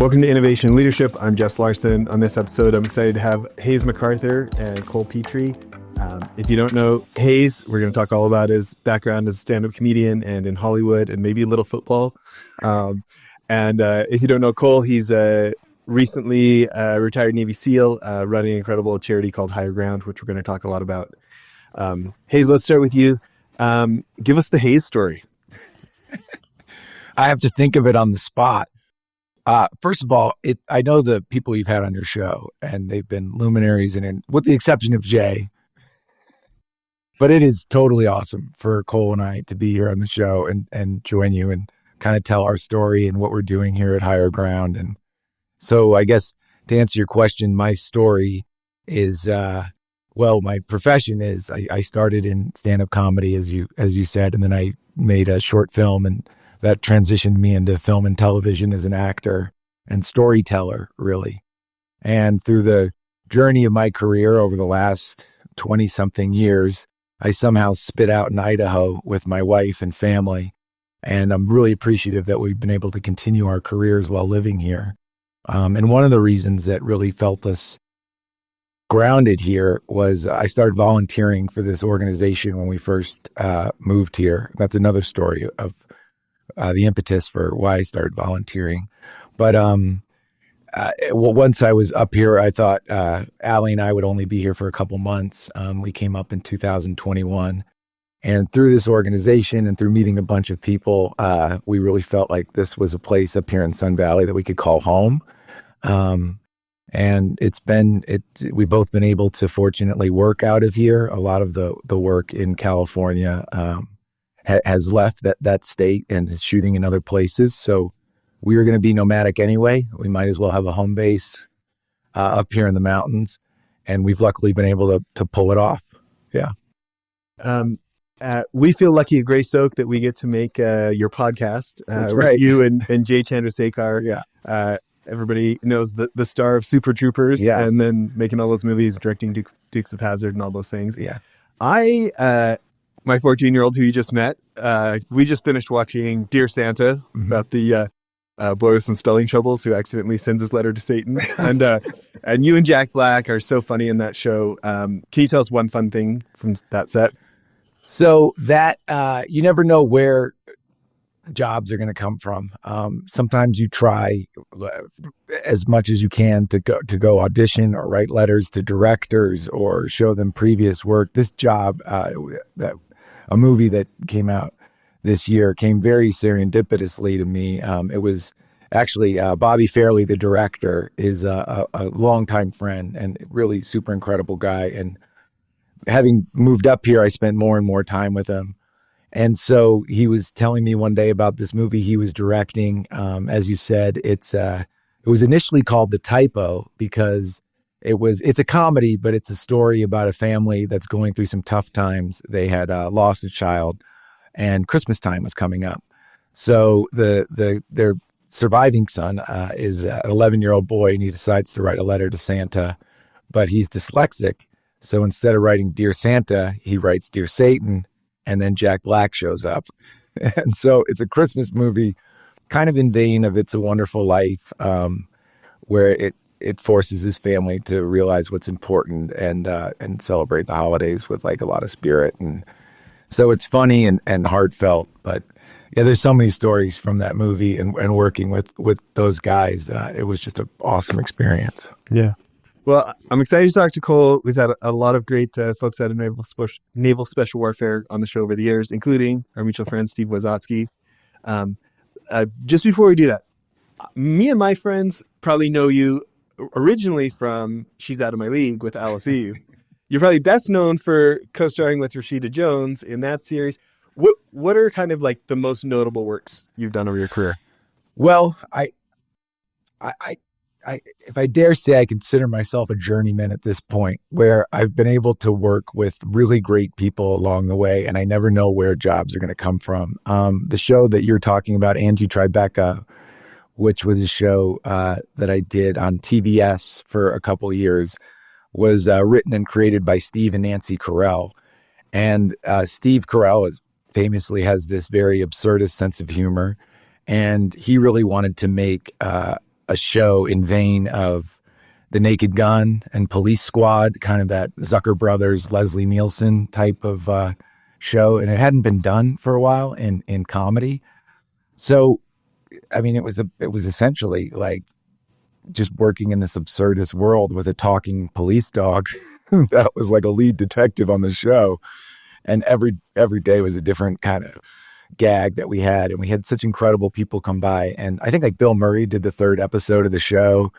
Welcome to Innovation and Leadership. I'm Jess Larson. On this episode, I'm excited to have Hayes MacArthur and Cole Petrie. If you don't know Hayes, we're going to talk all about his background as a stand-up comedian and in Hollywood and maybe a little football. If you don't know Cole, he's a recently retired Navy SEAL running an incredible charity called Higher Ground, which we're going to talk a lot about. Hayes, let's start with you. Give us the Hayes story. I have to think of it on the spot. First of all, I know the people you've had on your show, and they've been luminaries, with the exception of Jay. But it is totally awesome for Cole and I to be here on the show and join you and kind of tell our story and what we're doing here at Higher Ground. And so I guess to answer your question, my story is, my profession is I started in stand-up comedy, as you said, and then I made a short film, and that transitioned me into film and television as an actor and storyteller, really. And through the journey of my career over the last 20-something years, I somehow spit out in Idaho with my wife and family. And I'm really appreciative that we've been able to continue our careers while living here. And one of the reasons that really felt us grounded here was I started volunteering for this organization when we first moved here. That's another story of the impetus for why I started volunteering. But once I was up here, I thought Allie and I would only be here for a couple months. We came up in 2021. And through this organization and through meeting a bunch of people, we really felt like this was a place up here in Sun Valley that we could call home. And we've both been able to fortunately work out of here. A lot of the work in California has left that state and is shooting in other places. So we were going to be nomadic anyway. We might as well have a home base up here in the mountains. And we've luckily been able to pull it off. Yeah. We feel lucky at Grace Oak that we get to make your podcast. That's right. You and Jay Chandrasekhar. Yeah. Everybody knows the star of Super Troopers. Yeah. And then making all those movies, directing Dukes of Hazzard and all those things. Yeah. My 14-year-old who you just met, we just finished watching Dear Santa, about the boy with some spelling troubles who accidentally sends his letter to Satan. And you and Jack Black are so funny in that show. Can you tell us one fun thing from that set? So that you never know where jobs are going to come from. Sometimes you try as much as you can to go audition or write letters to directors or show them previous work. This job, a movie that came out this year, came very serendipitously to me. It was actually Bobby Fairley, the director, is a longtime friend and really super incredible guy. And having moved up here, I spent more and more time with him. And so he was telling me one day about this movie he was directing. As you said, it was initially called The Typo because it's a comedy, but it's a story about a family that's going through some tough times. They had lost a child, and Christmas time was coming up. So their surviving son is an 11-year-old boy, and he decides to write a letter to Santa, but he's dyslexic. So instead of writing Dear Santa, he writes Dear Satan, and then Jack Black shows up. And so it's a Christmas movie, kind of in vein of It's a Wonderful Life, where it forces his family to realize what's important and celebrate the holidays with like a lot of spirit. And so it's funny and heartfelt. But yeah, there's so many stories from that movie and working with those guys. It was just an awesome experience. Yeah. Well, I'm excited to talk to Cole. We've had a lot of great folks out of Naval Special Warfare on the show over the years, including our mutual friend, Steve Wazotsky. Just before we do that, me and my friends probably know you originally from She's Out of My League with Alice Eve. You're probably best known for co-starring with Rashida Jones in that series. What are kind of like the most notable works you've done over your career? Well, I if I dare say, I consider myself a journeyman at this point, where I've been able to work with really great people along the way, and I never know where jobs are going to come from. The show that you're talking about, Angie Tribeca, which was a show that I did on TBS for a couple of years, was written and created by Steve and Nancy Carell. And Steve Carell famously has this very absurdist sense of humor, and he really wanted to make a show in vein of The Naked Gun and Police Squad, kind of that Zucker Brothers, Leslie Nielsen type of show. And it hadn't been done for a while in comedy. So, I mean, it was essentially like just working in this absurdist world with a talking police dog that was like a lead detective on the show. And every day was a different kind of gag that we had. And we had such incredible people come by. And I think like Bill Murray did the 3rd episode of the show.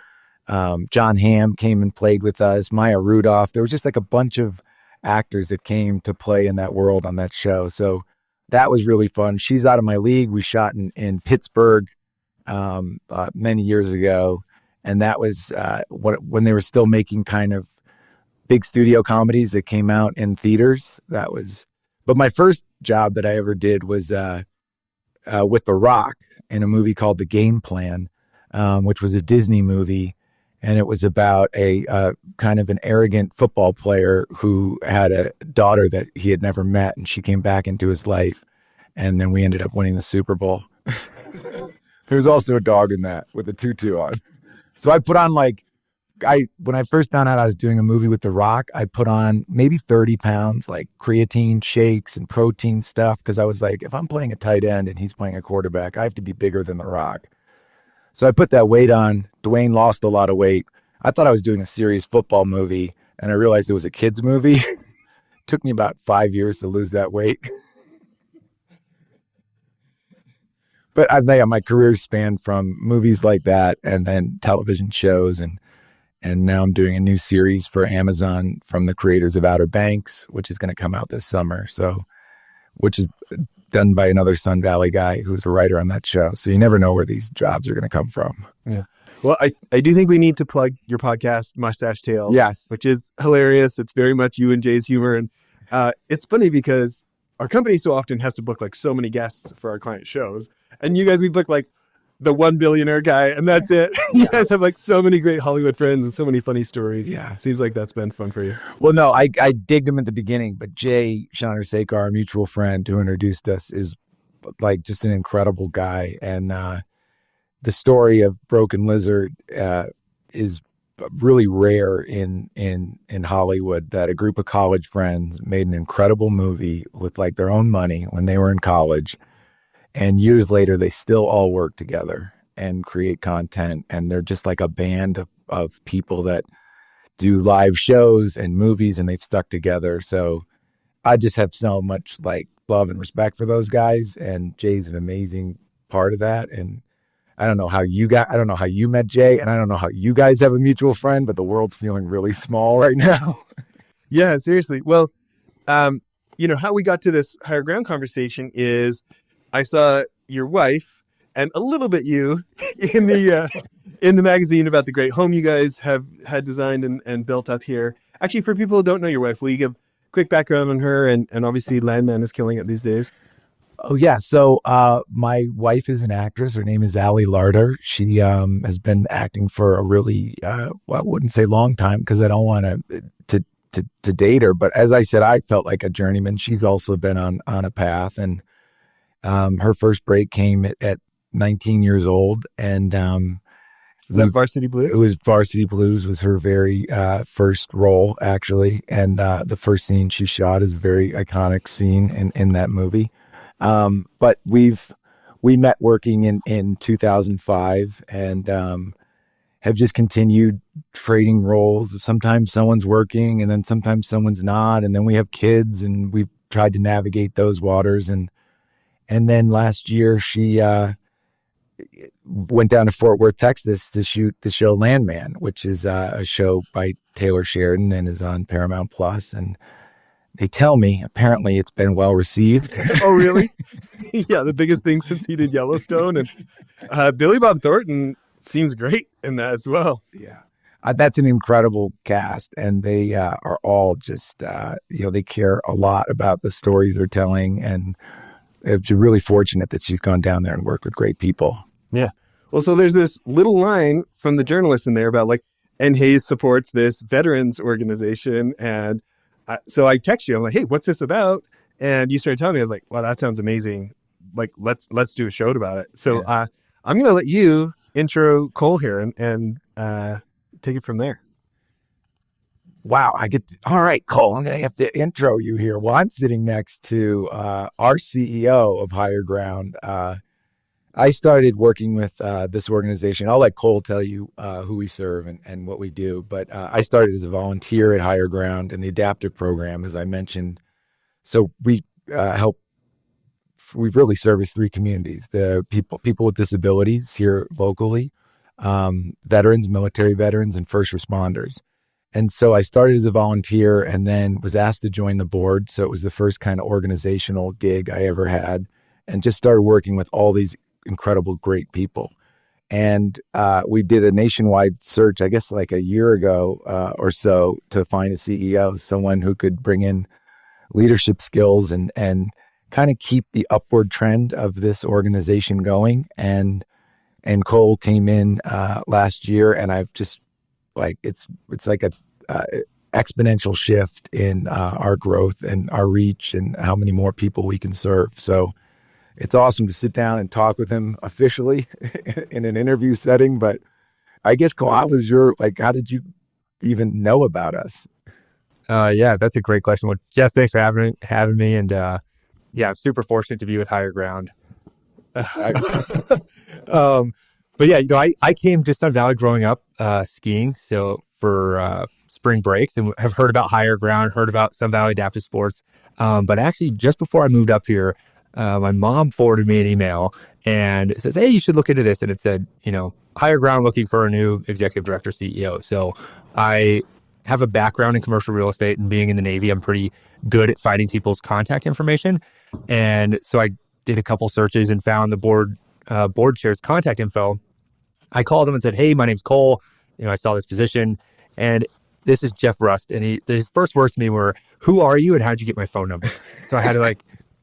John Hamm came and played with us, Maya Rudolph. There was just like a bunch of actors that came to play in that world on that show. So that was really fun. She's Out of My League. We shot in Pittsburgh many years ago. And that was when they were still making kind of big studio comedies that came out in theaters. But my first job that I ever did was with The Rock in a movie called The Game Plan, which was a Disney movie. And it was about a kind of an arrogant football player who had a daughter that he had never met, and she came back into his life. And then we ended up winning the Super Bowl. There was also a dog in that with a tutu on. So I put on when I first found out I was doing a movie with The Rock, I put on maybe 30 pounds, like creatine shakes and protein stuff. Because I was like, if I'm playing a tight end and he's playing a quarterback, I have to be bigger than The Rock. So I put that weight on. Dwayne lost a lot of weight. I thought I was doing a serious football movie, and I realized it was a kid's movie. Took me about 5 years to lose that weight. But I think my career spanned from movies like that and then television shows. And now I'm doing a new series for Amazon from the creators of Outer Banks, which is going to come out this summer. So, which is done by another Sun Valley guy who's a writer on that show. So you never know where these jobs are going to come from. Yeah. Well, I do think we need to plug your podcast, Mustache Tales. Yes. Which is hilarious. It's very much you and Jay's humor. And it's funny because our company so often has to book like so many guests for our client shows. And you guys, we book like the one billionaire guy, and that's it. You guys have like so many great Hollywood friends and so many funny stories. Yeah. Seems like that's been fun for you. Well, no, I digged him at the beginning, but Jay Chandrasekhar, our mutual friend who introduced us, is like just an incredible guy. And the story of Broken Lizard is really rare in Hollywood, that a group of college friends made an incredible movie with like their own money when they were in college. And years later, they still all work together and create content. And they're just like a band of people that do live shows and movies, and they've stuck together. So I just have so much like love and respect for those guys. And Jay's an amazing part of that. And I don't know how you met Jay, and I don't know how you guys have a mutual friend, but the world's feeling really small right now. Yeah, seriously. Well, how we got to this higher ground conversation is I saw your wife and a little bit you in the magazine about the great home you guys have had designed and built up here. Actually, for people who don't know your wife, will you give a quick background on her? And obviously Landman is killing it these days. Oh, yeah. So my wife is an actress. Her name is Allie Larder. She has been acting for a really, I wouldn't say long time because I don't want to date her. But as I said, I felt like a journeyman. She's also been on a path. And her first break came at 19 years old. And was that Varsity Blues? It was Varsity Blues was her very first role, actually. And the first scene she shot is a very iconic scene in that movie. But we met working in 2005 and have just continued trading roles. Sometimes someone's working and then sometimes someone's not. And then we have kids and we've tried to navigate those waters. And then last year she went down to Fort Worth, Texas to shoot the show Landman, which is a show by Taylor Sheridan and is on Paramount Plus. And they tell me, apparently, it's been well received. Oh, really? Yeah, the biggest thing since he did Yellowstone. And Billy Bob Thornton seems great in that as well. Yeah. That's an incredible cast. And they are all just, they care a lot about the stories they're telling. And it's really fortunate that she's gone down there and worked with great people. Yeah. Well, so there's this little line from the journalist in there about like, and Hayes supports this veterans organization. And so I text you, I'm like, hey, what's this about? And you started telling me, I was like, wow, that sounds amazing. Like, let's do a show about it. So I'm going to let you intro Cole here and take it from there. Wow, all right, Cole, I'm going to have to intro you here. Well, I'm sitting next to our CEO of Higher Ground. I started working with this organization. I'll let Cole tell you who we serve and what we do. But I started as a volunteer at Higher Ground in the adaptive program, as I mentioned. So we we really service three communities: the people with disabilities here locally, veterans, military veterans, and first responders. And so I started as a volunteer and then was asked to join the board. So it was the first kind of organizational gig I ever had, and just started working with all these incredible, great people. And we did a nationwide search, I guess like a year ago or so, to find a CEO, someone who could bring in leadership skills and kind of keep the upward trend of this organization going. And Cole came in last year, and I've just it's like a exponential shift in our growth and our reach and how many more people we can serve. So it's awesome to sit down and talk with him officially in an interview setting. But I guess, Cole, how did you even know about us? Yeah, that's a great question. Well, Jess, thanks for having me. And yeah, I'm super fortunate to be with Higher Ground. But yeah, I came to Sun Valley growing up skiing. So for spring breaks, and have heard about Higher Ground, heard about Sun Valley Adaptive Sports. But actually, just before I moved up here, my mom forwarded me an email and it says, "Hey, you should look into this." And it said, Higher Ground looking for a new executive director, CEO. So I have a background in commercial real estate, and being in the Navy, I'm pretty good at finding people's contact information. And so I did a couple searches and found the board chair's contact info. I called him and said, "Hey, my name's Cole. I saw this position, and this is Jeff Rust." And his first words to me were, "Who are you and how'd you get my phone number?" So I had to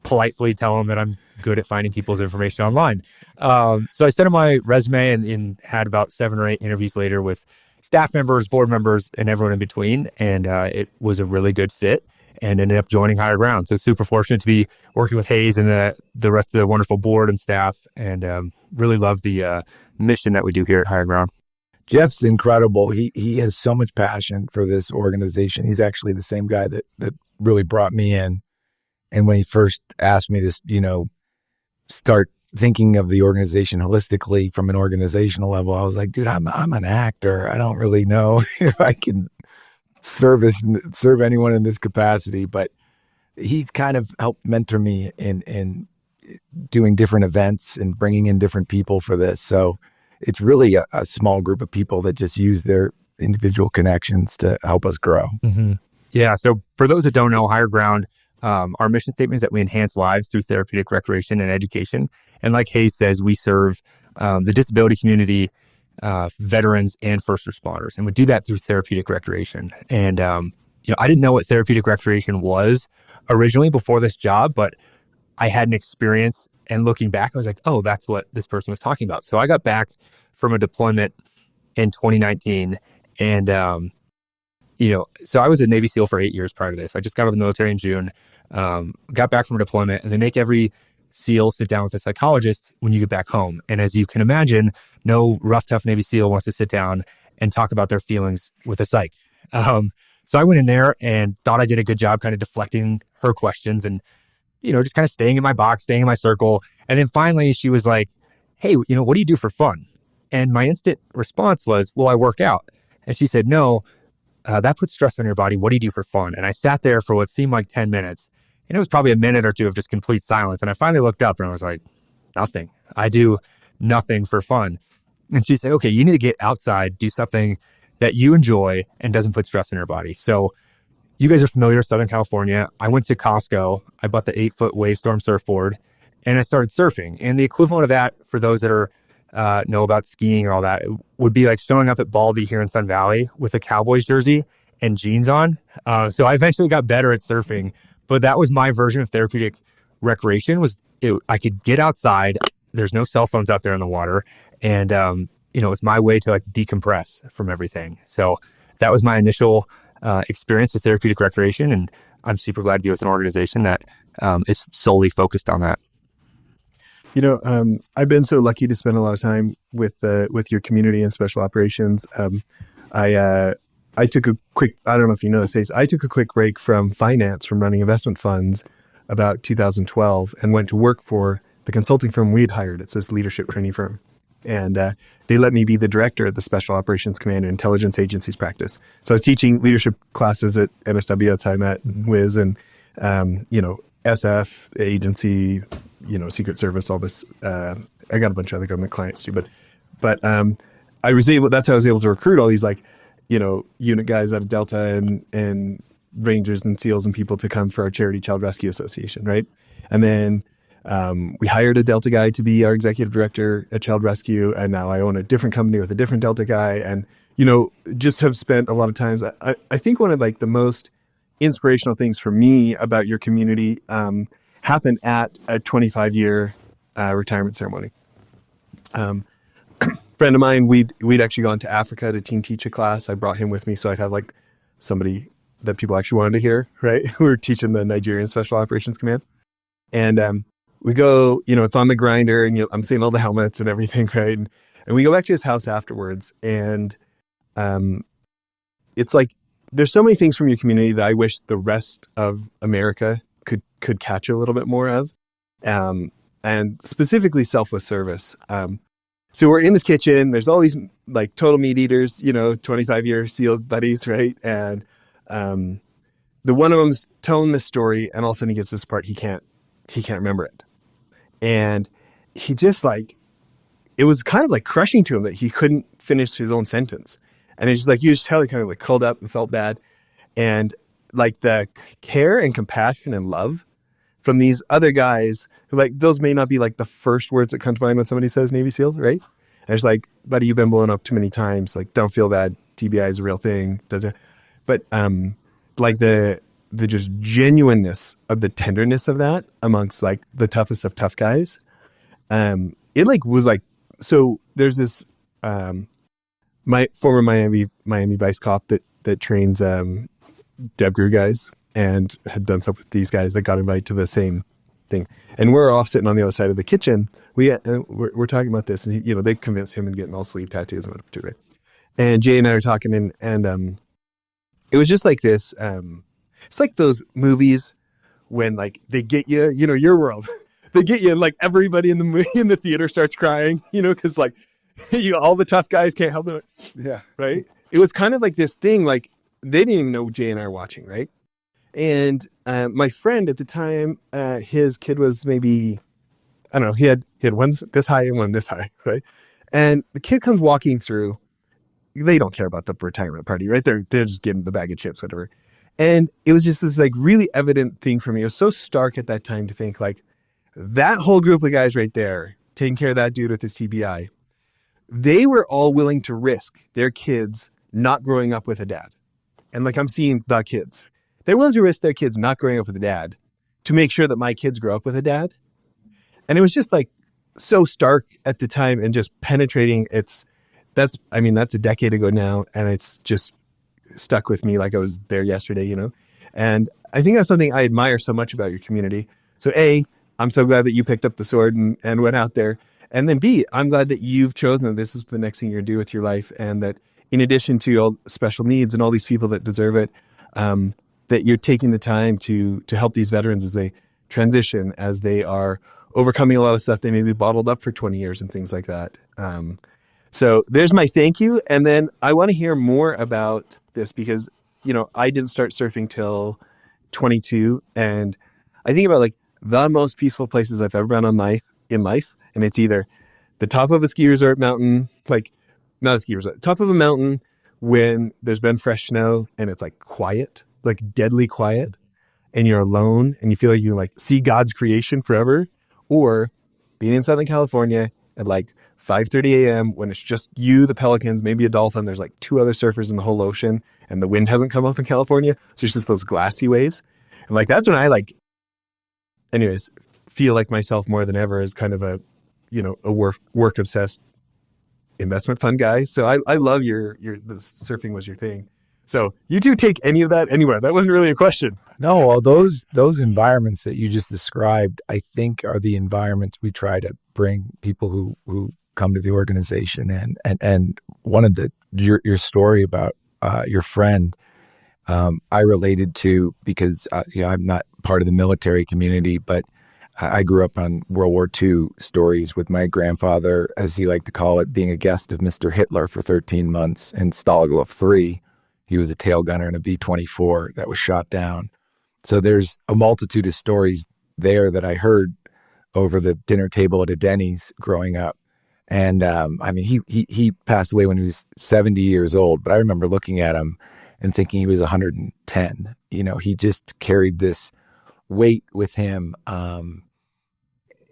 politely tell him that I'm good at finding people's information online. So I sent him my resume and had about 7 or 8 interviews later with staff members, board members, and everyone in between. And it was a really good fit and ended up joining Higher Ground. So super fortunate to be working with Hayes and the rest of the wonderful board and staff, and really love the mission that we do here at Higher Ground. Jeff's incredible. He has so much passion for this organization. He's actually the same guy that really brought me in. And when he first asked me to, start thinking of the organization holistically from an organizational level, I was like, dude, I'm an actor. I don't really know if I can serve anyone in this capacity. But he's kind of helped mentor me in doing different events and bringing in different people for this. So it's really a small group of people that just use their individual connections to help us grow. Mm-hmm. Yeah. So for those that don't know, Higher Ground, our mission statement is that we enhance lives through therapeutic recreation and education. And like Hayes says, we serve the disability community, veterans, and first responders. And we do that through therapeutic recreation. And, I didn't know what therapeutic recreation was originally before this job, but I had an experience. And looking back, I was like, oh, that's what this person was talking about. So I got back from a deployment in 2019. And, so I was a Navy SEAL for 8 years prior to this. I just got out of the military in June, got back from a deployment, and they make every SEAL sit down with a psychologist when you get back home. And as you can imagine, no rough, tough Navy SEAL wants to sit down and talk about their feelings with a psych. So I went in there and thought I did a good job kind of deflecting her questions and, just kind of staying in my box, staying in my circle. And then finally she was like, "Hey, what do you do for fun?" And my instant response was, "Well, I work out." And she said, "No, that puts stress on your body. What do you do for fun?" And I sat there for what seemed like 10 minutes. And it was probably a minute or two of just complete silence. And I finally looked up and I was like, "Nothing. I do nothing for fun." And she said, "Okay, you need to get outside, do something that you enjoy and doesn't put stress on your body." So you guys are familiar with Southern California. I went to Costco. I bought the 8-foot Wavestorm surfboard and I started surfing. And the equivalent of that, for those that are know about skiing or all that, it would be like showing up at Baldy here in Sun Valley with a Cowboys jersey and jeans on. So I eventually got better at surfing, but that was my version of therapeutic recreation. I could get outside. There's no cell phones out there in the water. And, it's my way to decompress from everything. So that was my initial experience with therapeutic recreation. And I'm super glad to be with an organization that is solely focused on that. I've been so lucky to spend a lot of time with your community and special operations. I took a quick, I don't know if you know this, Ace, I took a quick break from finance, from running investment funds about 2012 and went to work for the consulting firm we'd hired. It's this leadership training firm. And they let me be the director of the Special Operations Command and Intelligence Agencies practice. So I was teaching leadership classes at NSW. That's how I met Wiz and, SF, agency, Secret Service, all this. I got a bunch of other government clients too, but that's how I was able to recruit all these unit guys out of Delta and Rangers and SEALs and people to come for our charity Child Rescue Association, right? And then we hired a Delta guy to be our executive director at Child Rescue, and now I own a different company with a different Delta guy, and just have spent a lot of times. I think one of the most inspirational things for me about your community happened at a 25-year retirement ceremony. Friend of mine, we'd actually gone to Africa to team teach a class. I brought him with me so I'd have somebody that people actually wanted to hear, right? We were teaching the Nigerian Special Operations Command. And we go, it's on the grinder, and I'm seeing all the helmets and everything, right? And we go back to his house afterwards, and it's there's so many things from your community that I wish the rest of America could catch a little bit more of, and specifically selfless service. So we're in his kitchen. There's all these total meat eaters, 25-year SEAL buddies, right? And the one of them's telling this story, and all of a sudden he gets this part, he can't remember it. And he just it was kind of crushing to him that he couldn't finish his own sentence. And it's just you just tell he kind of curled up and felt bad. And the care and compassion and love from these other guys who those may not be the first words that come to mind when somebody says Navy SEALs, right? And it's buddy, you've been blown up too many times. Don't feel bad. TBI is a real thing. But the just genuineness of the tenderness of that amongst the toughest of tough guys. It was so there's this my former Miami Vice cop that trains DevGru guys, and had done stuff with these guys that got invited to the same thing. And we're off sitting on the other side of the kitchen. We're talking about this, and they convinced him in getting all sleeve tattoos and whatever too, right? And Jay and I are talking, and it was just this. It's those movies when they get you, your world. They get you, and everybody in the theater starts crying, because all the tough guys can't help it. Yeah. Right. It was kind of this thing, they didn't even know Jay and I were watching, right? And my friend at the time, his kid was maybe, I don't know, he had one this high and one this high, right? And the kid comes walking through. They don't care about the retirement party, right? They're just getting the bag of chips, whatever. And it was just this really evident thing for me. It was so stark at that time to think that whole group of guys right there taking care of that dude with his TBI. They were all willing to risk their kids not growing up with a dad. And I'm seeing the kids. They're willing to risk their kids not growing up with a dad to make sure that my kids grow up with a dad. And it was just so stark at the time and just penetrating. That's a decade ago now. And it's just stuck with me I was there yesterday, And I think that's something I admire so much about your community. So A, I'm so glad that you picked up the sword and went out there. And then B, I'm glad that you've chosen that this is the next thing you're going to do with your life. And that in addition to all special needs and all these people that deserve it, that you're taking the time to help these veterans as they transition, as they are overcoming a lot of stuff they maybe bottled up for 20 years and things like that. So there's my thank you. And then I want to hear more about this because, I didn't start surfing till 22. And I think about the most peaceful places I've ever been in life. And it's either the top of a ski resort mountain, not a ski resort, top of a mountain when there's been fresh snow and it's quiet, deadly quiet, and you're alone and you feel you see God's creation forever, or being in Southern California at 5:30 a.m. when it's just you, the pelicans, maybe a dolphin. There's 2 other surfers in the whole ocean, and the wind hasn't come up in California, so it's just those glassy waves. And that's when I anyways, feel myself more than ever as kind of a work obsessed investment fund guy. So I love the surfing was your thing. So you two take any of that anywhere. That wasn't really a question. No, well, those environments that you just described, I think, are the environments we try to bring people who come to the organization. And one of your story about your friend, I related to because I'm not part of the military community, but I grew up on World War II stories with my grandfather, as he liked to call it, being a guest of Mr. Hitler for 13 months in Stalag 3. He was a tail gunner in a B-24 that was shot down. So there's a multitude of stories there that I heard over the dinner table at a Denny's growing up. And I mean, he passed away when he was 70 years old, but I remember looking at him and thinking he was 110. You know, he just carried this weight with him.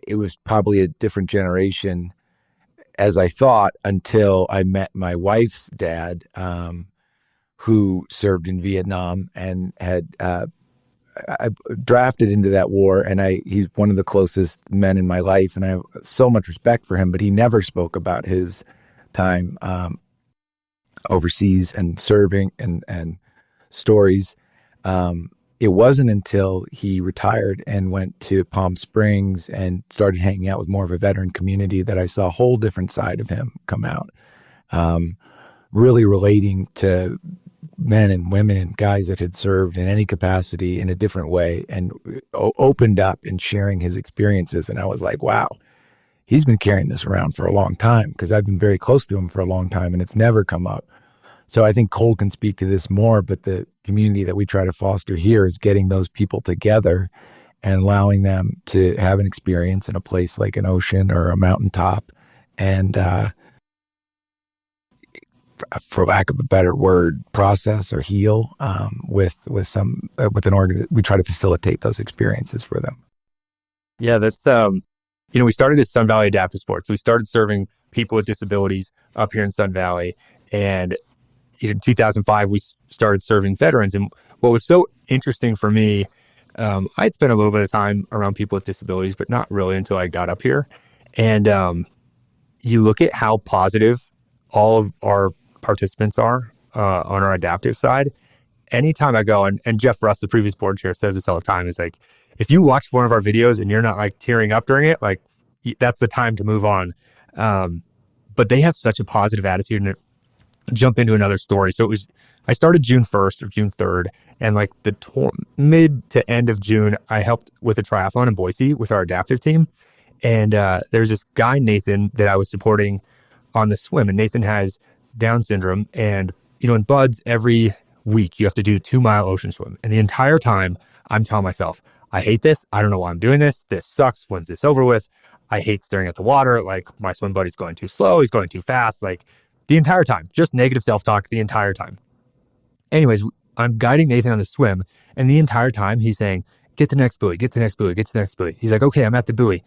It was probably a different generation, as I thought, until I met my wife's dad, who served in Vietnam and had I drafted into that war, and he's one of the closest men in my life, and I have so much respect for him, but he never spoke about his time overseas and serving and stories. It wasn't until he retired and went to Palm Springs and started hanging out with more of a veteran community that I saw a whole different side of him come out, really relating to men and women and guys that had served in any capacity in a different way, and opened up and sharing his experiences. And I was like, wow, he's been carrying this around for a long time, because I've been very close to him for a long time and it's never come up. So I think Cole can speak to this more, but the community that we try to foster here is getting those people together and allowing them to have an experience in a place like an ocean or a mountaintop. And, for lack of a better word, process or heal with an organ. We try to facilitate those experiences for them. Yeah, that's we started as Sun Valley Adaptive Sports. We started serving people with disabilities up here in Sun Valley, and in 2005 we started serving veterans. And what was so interesting for me, I'd spent a little bit of time around people with disabilities, but not really until I got up here. And you look at how positive all of our participants are on our adaptive side. Anytime I go, and Jeff Russ, the previous board chair, says this all the time, is like, if you watch one of our videos and you're not like tearing up during it, like that's the time to move on. But they have such a positive attitude. And jump into another story. So I started June 1st or June 3rd, and like the mid to end of June, I helped with a triathlon in Boise with our adaptive team. And there's this guy, Nathan, that I was supporting on the swim. And Nathan has Down syndrome. And, in BUDS, every week you have to do a 2-mile ocean swim. And the entire time I'm telling myself, I hate this. I don't know why I'm doing this. This sucks. When's this over with? I hate staring at the water. Like, my swim buddy's going too slow. He's going too fast. Like, the entire time, just negative self-talk the entire time. Anyways, I'm guiding Nathan on the swim, and the entire time he's saying, get to the next buoy, get to the next buoy, get to the next buoy. He's like, okay, I'm at the buoy.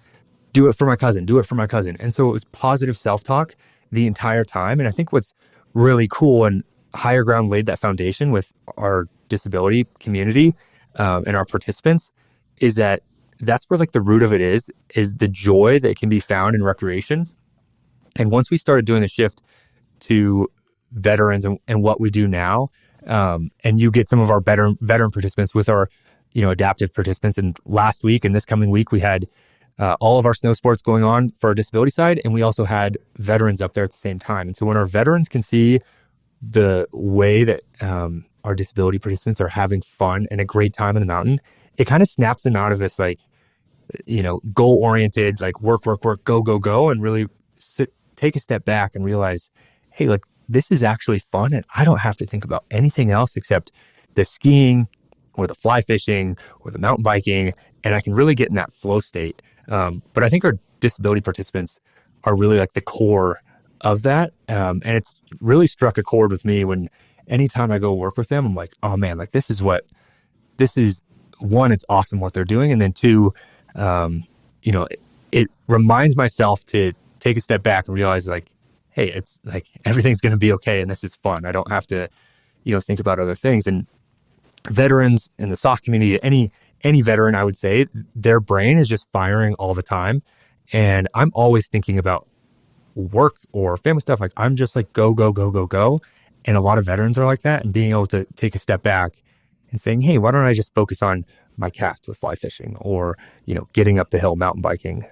Do it for my cousin, do it for my cousin. And so it was positive self-talk the entire time. And I think what's really cool, and Higher Ground laid that foundation with our disability community and our participants, is that that's where like the root of it is the joy that can be found in recreation. And once we started doing the shift to veterans and what we do now, and you get some of our veteran participants with our, adaptive participants. And last week and this coming week, we had all of our snow sports going on for our disability side, and we also had veterans up there at the same time. And so when our veterans can see the way that our disability participants are having fun and a great time in the mountain, it kind of snaps them out of this like, goal-oriented, like work, go, and really take a step back and realize, hey, like this is actually fun, and I don't have to think about anything else except the skiing or the fly fishing or the mountain biking, and I can really get in that flow state. But I think our disability participants are really like the core of that. And it's really struck a chord with me when anytime I go work with them, I'm like, oh man, like this is one, it's awesome what they're doing. And then two, it reminds myself to take a step back and realize like, hey, it's like everything's going to be okay. And this is fun. I don't have to, think about other things. And veterans in the soft community, any veteran, I would say their brain is just firing all the time. And I'm always thinking about work or family stuff. Like I'm just like, go. And a lot of veterans are like that, and being able to take a step back and saying, hey, why don't I just focus on my cast with fly fishing or, getting up the hill mountain biking.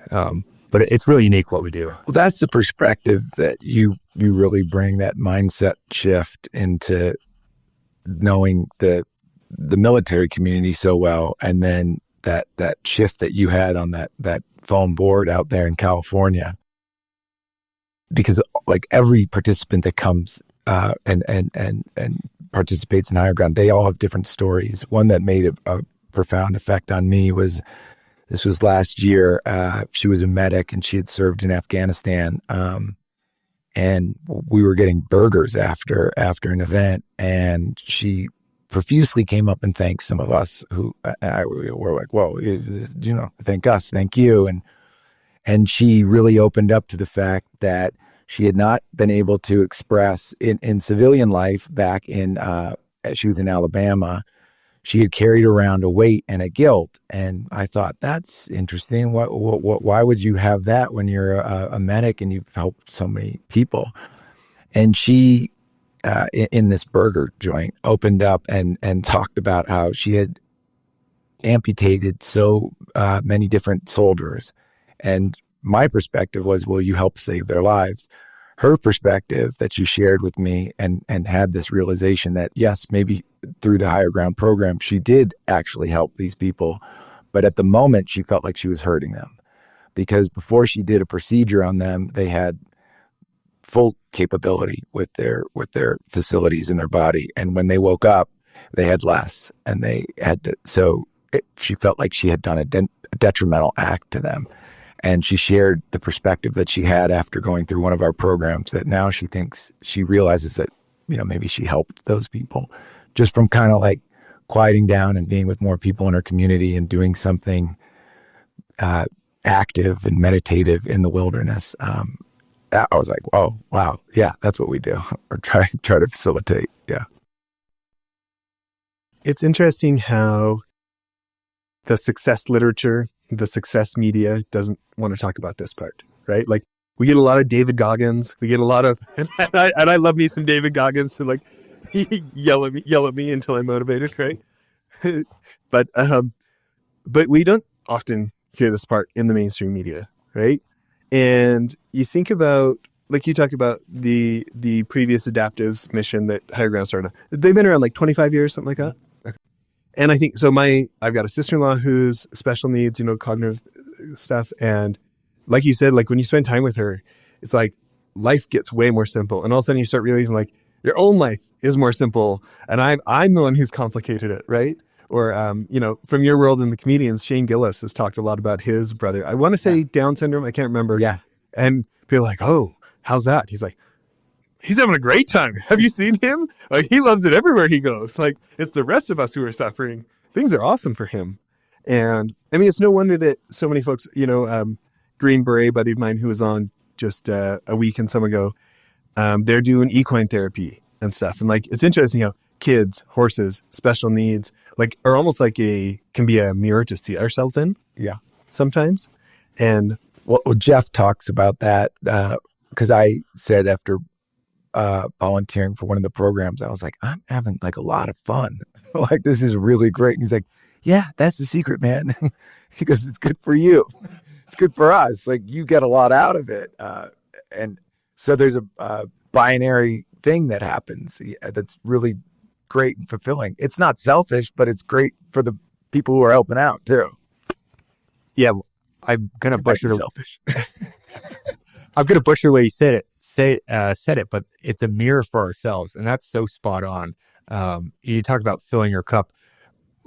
But it's really unique what we do. Well, that's the perspective that you really bring, that mindset shift into knowing the military community so well. And then that shift that you had on that foam board out there in California, because like every participant that comes and participates in Higher Ground, they all have different stories. One that made a profound effect on me was, this was last year. She was a medic and she had served in Afghanistan. And we were getting burgers after an event, and she profusely came up and thanked some of us who were like, whoa, thank us, thank you. And she really opened up to the fact that she had not been able to express in civilian life back in, she was in Alabama. She had carried around a weight and a guilt. And I thought, that's interesting. Why would you have that when you're a medic and you've helped so many people? And she, in this burger joint, opened up and talked about how she had amputated so many different soldiers. And my perspective was, well, you helped save their lives. Her perspective that she shared with me and had this realization that, yes, maybe through the Higher Ground program, she did actually help these people. But at the moment, she felt like she was hurting them, because before she did a procedure on them, they had full capability with their facilities in their body. And when they woke up, they had less, and they had to, she felt like she had done a detrimental act to them. And she shared the perspective that she had after going through one of our programs, that now she realizes that, maybe she helped those people just from kind of like quieting down and being with more people in her community and doing something active and meditative in the wilderness. I was like, oh, wow. Yeah, that's what we do, or try to facilitate. Yeah. It's interesting how the success literature, the success media doesn't want to talk about this part, right? Like, we get a lot of David Goggins. We get a lot of, and I love me some David Goggins to like yell at me until I'm motivated, right? But we don't often hear this part in the mainstream media, right? And you think about, like you talk about the previous adaptives mission that Higher Ground started. They've been around like 25 years, something like that. And I think, so I've got a sister-in-law who's special needs, cognitive stuff. And like you said, like when you spend time with her, it's like life gets way more simple. And all of a sudden you start realizing like your own life is more simple. And I'm the one who's complicated it, right? Or, from your world in the comedians, Shane Gillis has talked a lot about his brother. I want to say Down syndrome. I can't remember. Yeah. And people are like, oh, how's that? He's like, he's having a great time. Have you seen him? Like, he loves it everywhere he goes. Like, it's the rest of us who are suffering. Things are awesome for him. And I mean, it's no wonder that so many folks, Green Beret buddy of mine who was on just a week and some ago, they're doing equine therapy and stuff. And like, it's interesting how kids, horses, special needs, like, are almost like can be a mirror to see ourselves in. Yeah. Sometimes. And well, Jeff talks about that, because I said after volunteering for one of the programs, I was like, I'm having like a lot of fun. Like, this is really great. And he's like, yeah, that's the secret, man. He goes, it's good for you. It's good for us. Like, you get a lot out of it. And so there's a binary thing that happens that's really great and fulfilling. It's not selfish, but it's great for the people who are helping out too. Yeah, I'm gonna butcher selfish. I'm gonna butcher the way you said it, but it's a mirror for ourselves, and that's so spot on. You talk about filling your cup.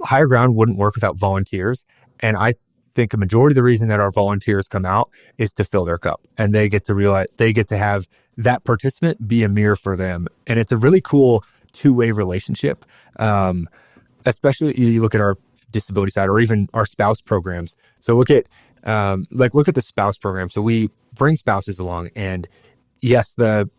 Higher Ground wouldn't work without volunteers, and I think a majority of the reason that our volunteers come out is to fill their cup, and they get to realize they get to have that participant be a mirror for them, and it's a really cool two-way relationship. Especially you look at our disability side or even our spouse programs. So look at the spouse program. So we bring spouses along, and yes, the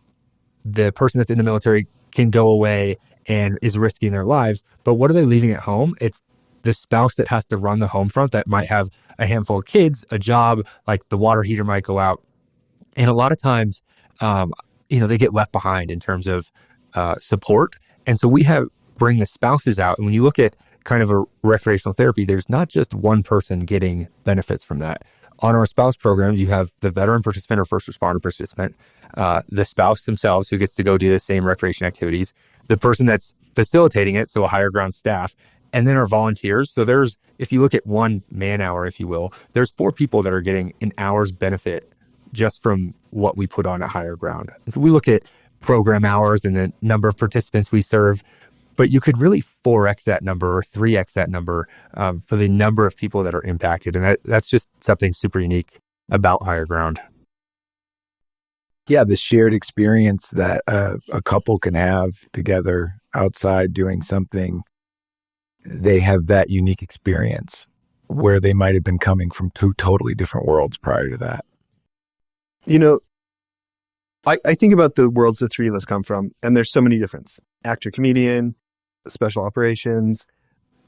person that's in the military can go away and is risking their lives, but what are they leaving at home? It's the spouse that has to run the home front that might have a handful of kids, a job, like the water heater might go out. And a lot of times, they get left behind in terms of support. And so we bring the spouses out. And when you look at kind of a recreational therapy, there's not just one person getting benefits from that. On our spouse programs, you have the veteran participant or first responder participant, the spouse themselves who gets to go do the same recreation activities, the person that's facilitating it, so a higher ground staff, and then our volunteers. So if you look at one man hour, if you will, there's 4 people that are getting an hour's benefit just from what we put on at higher ground. And so we look at program hours and the number of participants we serve, but you could really 4x that number or 3x that number for the number of people that are impacted. And that's just something super unique about higher ground. Yeah, the shared experience that a couple can have together outside doing something, they have that unique experience where they might have been coming from 2 totally different worlds prior to that. You know, I think about the worlds the 3 of us come from, and there's so many differences. Actor, comedian, special operations,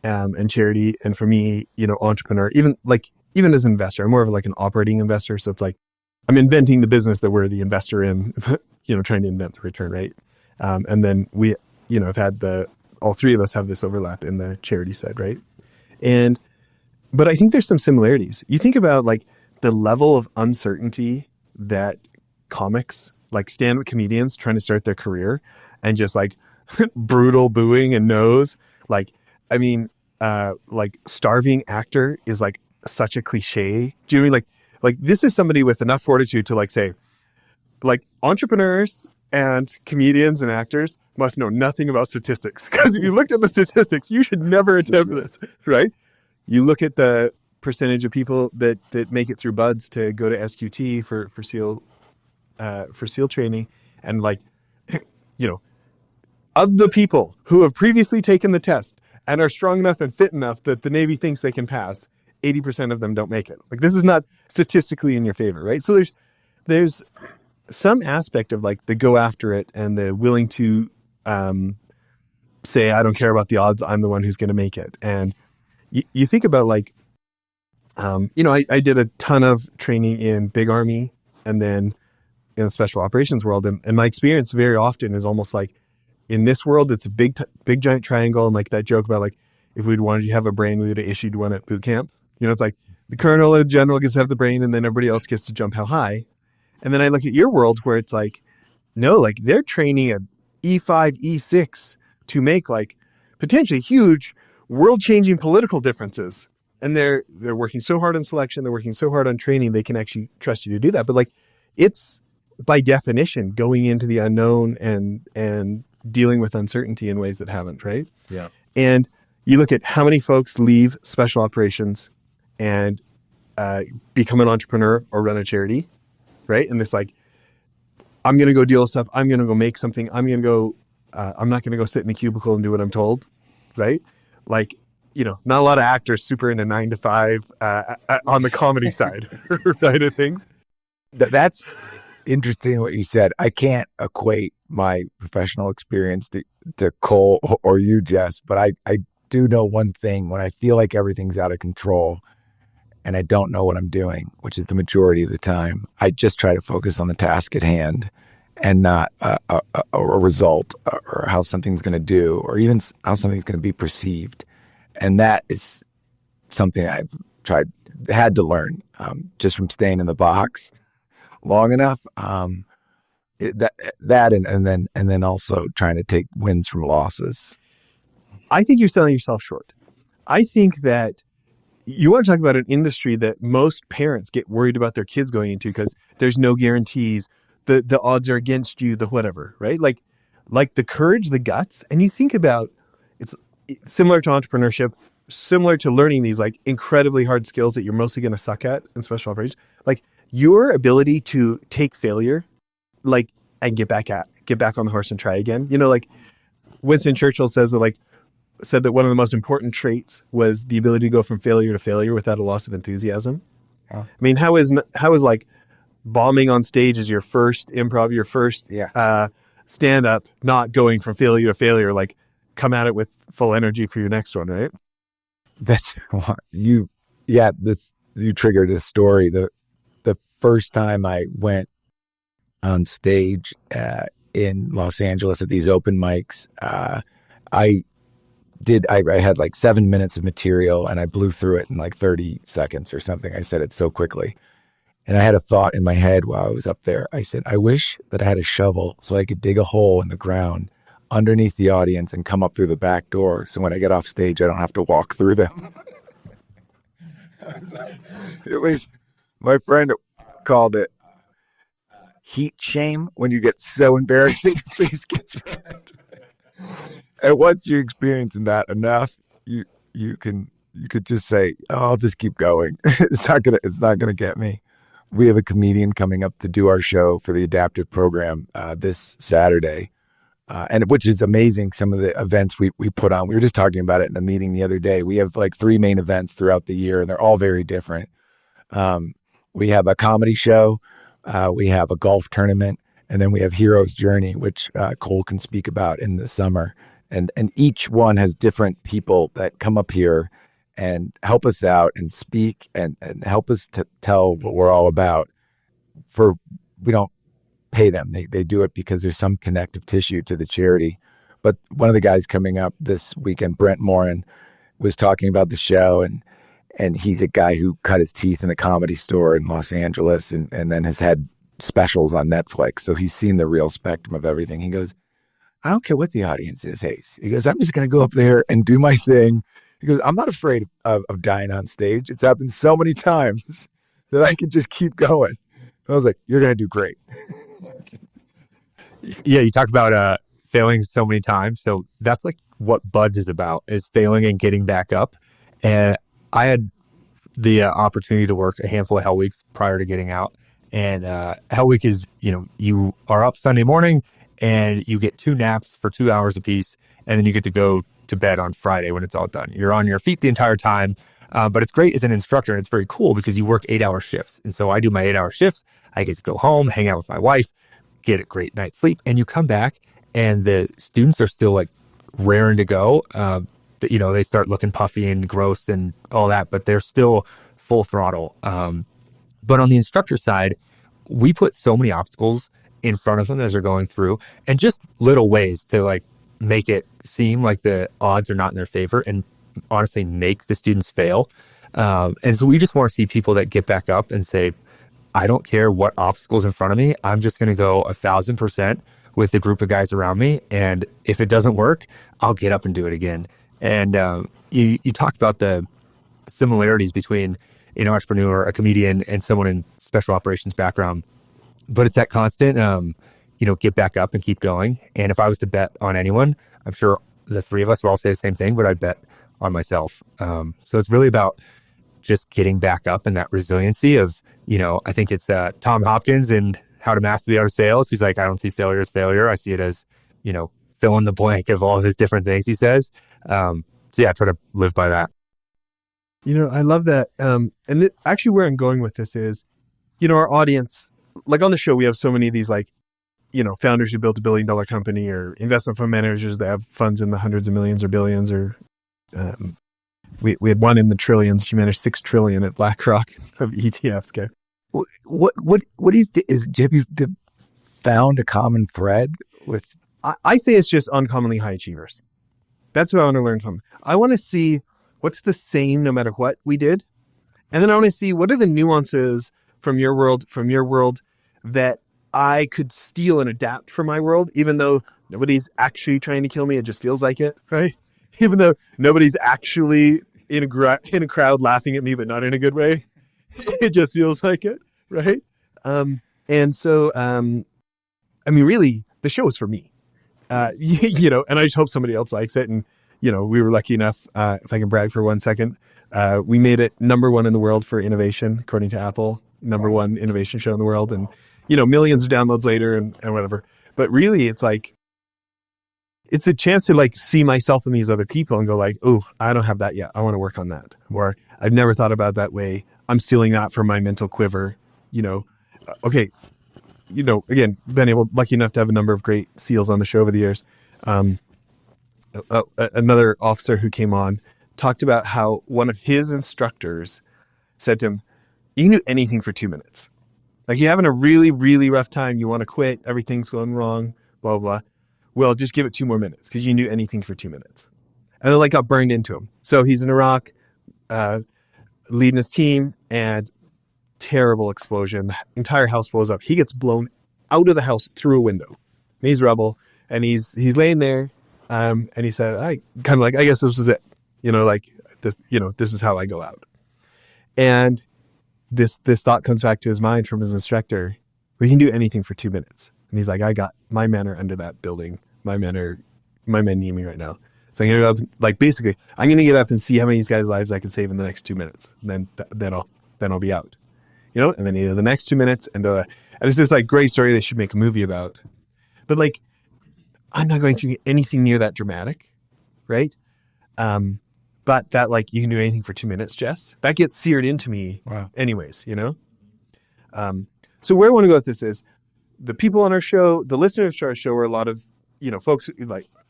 and charity. And for me, entrepreneur, even as an investor, I'm more of like an operating investor. So it's like, I'm inventing the business that we're the investor in, trying to invent the return, right? And then we, have had all 3 of us have this overlap in the charity side, right? But I think there's some similarities. You think about like the level of uncertainty that comics, like stand-up comedians trying to start their career, and just like brutal booing and no's. Like starving actor is like such a cliche. Do you know what I mean? Like this is somebody with enough fortitude to like say, like, entrepreneurs and comedians and actors must know nothing about statistics. Because if you looked at the statistics, you should never attempt this, right? You look at the percentage of people that make it through BUDS to go to SQT for SEAL training, and like, of the people who have previously taken the test and are strong enough and fit enough that the Navy thinks they can pass, 80% of them don't make it. Like, this is not statistically in your favor, right? So there's some aspect of like the go after it and the willing to say, I don't care about the odds, I'm the one who's going to make it. And you think about like, I did a ton of training in big army and then in the special operations world. And my experience very often is almost like, in this world, it's a big giant triangle. And like that joke about like, if we'd wanted you to have a brain, we would have issued one at boot camp. It's like the colonel or the general gets to have the brain, and then everybody else gets to jump how high. And then I look at your world where it's like, no, like they're training at E5, E6 to make like potentially huge world-changing political differences. And they're working so hard on selection, they're working so hard on training, they can actually trust you to do that. But like, it's by definition going into the unknown and dealing with uncertainty in ways that haven't, right? Yeah. And you look at how many folks leave special operations and become an entrepreneur or run a charity, right? And this like, I'm going to go deal with stuff. I'm going to go make something. I'm not going to go sit in a cubicle and do what I'm told, right? Like, not a lot of actors super into 9 to 5 on the comedy side, right, of things. That's interesting what you said. I can't equate my professional experience to Cole or you, Jess, but I do know one thing. When I feel like everything's out of control and I don't know what I'm doing, which is the majority of the time, I just try to focus on the task at hand and not a result or how something's going to do, or even how something's going to be perceived. And that is something I've had to learn just from staying in the box long enough. And then also trying to take wins from losses. I think you're selling yourself short. I think that you want to talk about an industry that most parents get worried about their kids going into because there's no guarantees. The odds are against you, the whatever, right? Like the courage, the guts. And you think about, it's similar to entrepreneurship, similar to learning these like incredibly hard skills that you're mostly going to suck at in special operations. Like your ability to take failure, like, and get back on the horse and try again. Like Winston Churchill said that one of the most important traits was the ability to go from failure to failure without a loss of enthusiasm. Oh. I mean, how is like bombing on stage as your first improv, your first stand up, not going from failure to failure, like come at it with full energy for your next one, right? That's you triggered a story. The first time I went on stage in Los Angeles at these open mics. I had like 7 minutes of material and I blew through it in like 30 seconds or something. I said it so quickly. And I had a thought in my head while I was up there. I said, I wish that I had a shovel so I could dig a hole in the ground underneath the audience and come up through the back door. So when I get off stage, I don't have to walk through them. It was, my friend called it heat shame when you get so embarrassed that your face gets red. And once you're experiencing that enough, you could just say, oh, I'll just keep going. It's not gonna get me. We have a comedian coming up to do our show for the adaptive program this Saturday, and which is amazing. Some of the events we put on. We were just talking about it in a meeting the other day. We have like 3 main events throughout the year, and they're all very different. We have a comedy show, we have a golf tournament, and then we have Hero's Journey, which Cole can speak about in the summer. And each one has different people that come up here and help us out and speak and help us to tell what we're all about. We don't pay them. They do it because there's some connective tissue to the charity. But one of the guys coming up this weekend, Brent Morin, was talking about the show, and he's a guy who cut his teeth in the Comedy Store in Los Angeles and then has had specials on Netflix. So he's seen the real spectrum of everything. He goes, I don't care what the audience is, Hayes. He goes, I'm just going to go up there and do my thing. He goes, I'm not afraid of dying on stage. It's happened so many times that I can just keep going. I was like, you're going to do great. Yeah, you talk about failing so many times. So that's like what Buds is about, is failing and getting back up. And I had the opportunity to work a handful of Hell Weeks prior to getting out. And Hell Week is, you are up Sunday morning and you get 2 naps for 2 hours apiece. And then you get to go to bed on Friday when it's all done. You're on your feet the entire time. But it's great as an instructor, and it's very cool because you work 8-hour shifts. And so I do my 8-hour shifts. I get to go home, hang out with my wife, get a great night's sleep, and you come back and the students are still like raring to go. They start looking puffy and gross and all that, but they're still full throttle. But on the instructor side, we put so many obstacles in front of them as they're going through, and just little ways to like make it seem like the odds are not in their favor and honestly make the students fail. And so we just want to see people that get back up and say, I don't care what obstacles in front of me. I'm just going to go 1,000% with the group of guys around me. And if it doesn't work, I'll get up and do it again. And you talked about the similarities between an entrepreneur, a comedian, and someone in special operations background. But it's that constant, get back up and keep going. And if I was to bet on anyone, I'm sure the 3 of us would all say the same thing, but I'd bet on myself. So it's really about just getting back up and that resiliency of, I think it's Tom Hopkins in How to Master the Art of Sales. He's like, I don't see failure as failure. I see it as, fill in the blank of all of his different things he says. So yeah, I try to live by that. I love that. Actually where I'm going with this is, our audience, like on the show, we have so many of these like, founders who built $1 billion company, or investment fund managers that have funds in the hundreds of millions or billions, or we had one in the trillions. She managed $6 trillion at BlackRock of ETFs. Okay. What do you think have you found a common thread with? I say it's just uncommonly high achievers. That's what I want to learn from. I want to see what's the same no matter what we did. And then I want to see what are the nuances from your world that I could steal and adapt for my world, even though nobody's actually trying to kill me. It just feels like it, right? Even though nobody's actually in a crowd laughing at me, but not in a good way. It just feels like it, right? Really, the show is for me. And I just hope somebody else likes it. And, we were lucky enough, if I can brag for 1 second, we made it #1 in the world for innovation, according to Apple, #1 innovation show in the world. And, millions of downloads later and whatever. But really, it's like, it's a chance to like see myself in these other people and go like, oh, I don't have that yet. I want to work on that. Or I've never thought about it that way. I'm stealing that from my mental quiver, okay. Again, lucky enough to have a number of great SEALs on the show over the years. Another officer who came on talked about how one of his instructors said to him, you can do anything for 2 minutes. Like you're having a really, really rough time. You want to quit. Everything's going wrong, blah, blah. Well, just give it 2 more minutes because you can do anything for 2 minutes. And it like got burned into him. So he's in Iraq, leading his team, and terrible explosion. The entire house blows up. He gets blown out of the house through a window. And he's rubble, and he's laying there, and he said, I guess this was it. Like this, this is how I go out. And this thought comes back to his mind from his instructor. We can do anything for 2 minutes. And he's like, my men are under that building. My men need me right now. So I'm going to go up, basically, I'm going to get up and see how many of these guys' lives I can save in the next 2 minutes. And then I'll be out. And then the next 2 minutes, and it's this great story they should make a movie about. But I'm not going through anything near that dramatic, right? But that you can do anything for 2 minutes, Jess. That gets seared into me, wow. Anyways. So where I want to go with this is the people on our show, the listeners to our show, are a lot of folks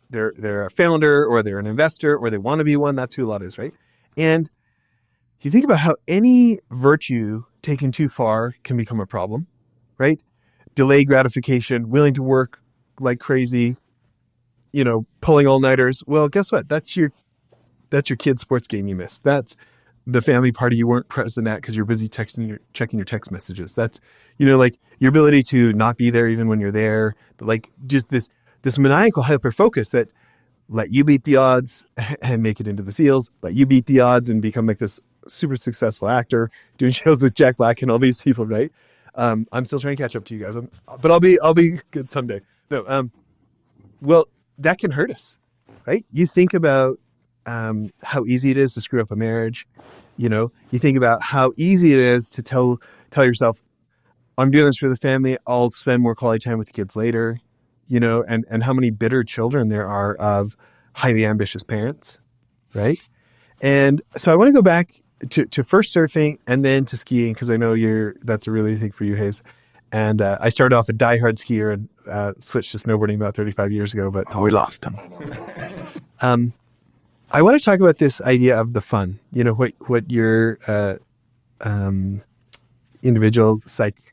they're a founder or they're an investor or they want to be one. That's who a lot is, right? And you think about how any virtue taken too far can become a problem, right? Delayed gratification, willing to work like crazy, pulling all-nighters. Well, guess what? That's your kid's sports game you missed. That's the family party you weren't present at because you're busy checking your text messages. That's, your ability to not be there even when you're there. But just this maniacal hyper focus that let you beat the odds and make it into the SEALs, let you beat the odds and become this super successful actor doing shows with Jack Black and all these people, right? I'm still trying to catch up to you guys, but I'll be good someday. No, well, that can hurt us, right? You think about how easy it is to screw up a marriage. You think about how easy it is to tell yourself, I'm doing this for the family. I'll spend more quality time with the kids later, and how many bitter children there are of highly ambitious parents, right? And so I want to go back to first surfing and then to skiing, because I know that's a really thing for you, Hayes. And I started off a diehard skier and switched to snowboarding about 35 years ago. But we lost him. I want to talk about this idea of the fun. What your individual psych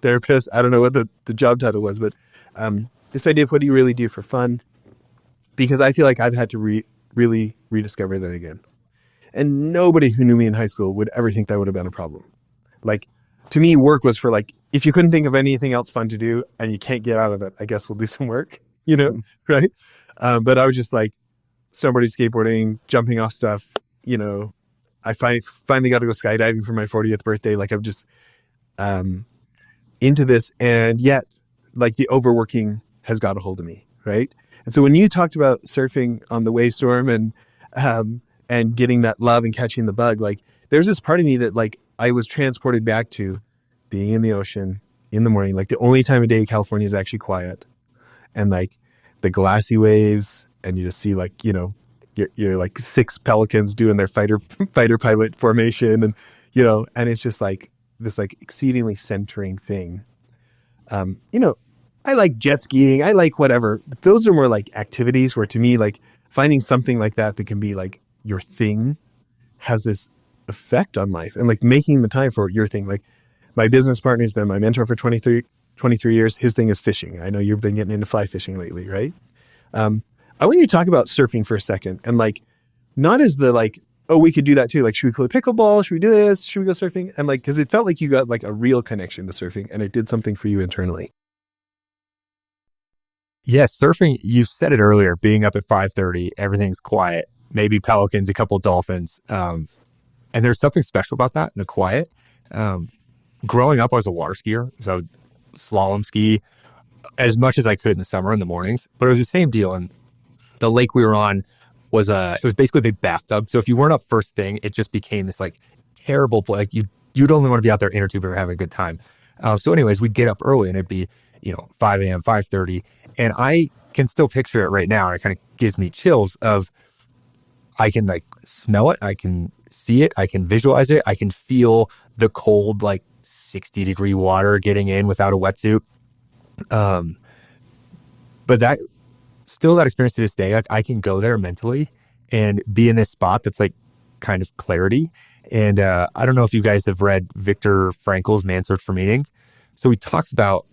therapist, I don't know what the job title was, but this idea of what do you really do for fun? Because I feel like I've had to really rediscover that again. And nobody who knew me in high school would ever think that would have been a problem. To me, work was for if you couldn't think of anything else fun to do and you can't get out of it, I guess we'll do some work, right? But I was just snowboarding, skateboarding, jumping off stuff. I finally got to go skydiving for my 40th birthday. I'm just into this, and yet the overworking has got a hold of me, right? And so when you talked about surfing on the wave storm and getting that love and catching the bug, there's this part of me that I was transported back to being in the ocean in the morning, the only time of day California is actually quiet, and the glassy waves, and you just see you're 6 pelicans doing their fighter pilot formation, and and it's just this exceedingly centering thing. I like jet skiing, I like whatever, but those are more activities where, to me, finding something like that can be your thing has this effect on life, and making the time for your thing. My business partner has been my mentor for 23 years. His thing is fishing. I know you've been getting into fly fishing lately, right? I want you to talk about surfing for a second, and not as the oh, we could do that too. Should we play pickleball? Should we do this? Should we go surfing? And because it felt like you got a real connection to surfing, and it did something for you internally. Yes, surfing, you said it earlier, being up at 5:30, everything's quiet, maybe pelicans, a couple dolphins. And there's something special about that, the quiet. Growing up, I was a water skier, so slalom ski as much as I could in the summer in the mornings, but it was the same deal. And the lake we were on was it was basically a big bathtub. So if you weren't up first thing, it just became this terrible play. You'd only want to be out there inner tube or having a good time. So anyways, we'd get up early and it'd be, 5 a.m., 5:30. And I can still picture it right now. And it kind of gives me chills of, I can smell it. I can see it. I can visualize it. I can feel the cold, 60-degree water getting in without a wetsuit. But that experience to this day, I can go there mentally and be in this spot that's kind of clarity. And I don't know if you guys have read Viktor Frankl's Man's Search for Meaning. So he talks about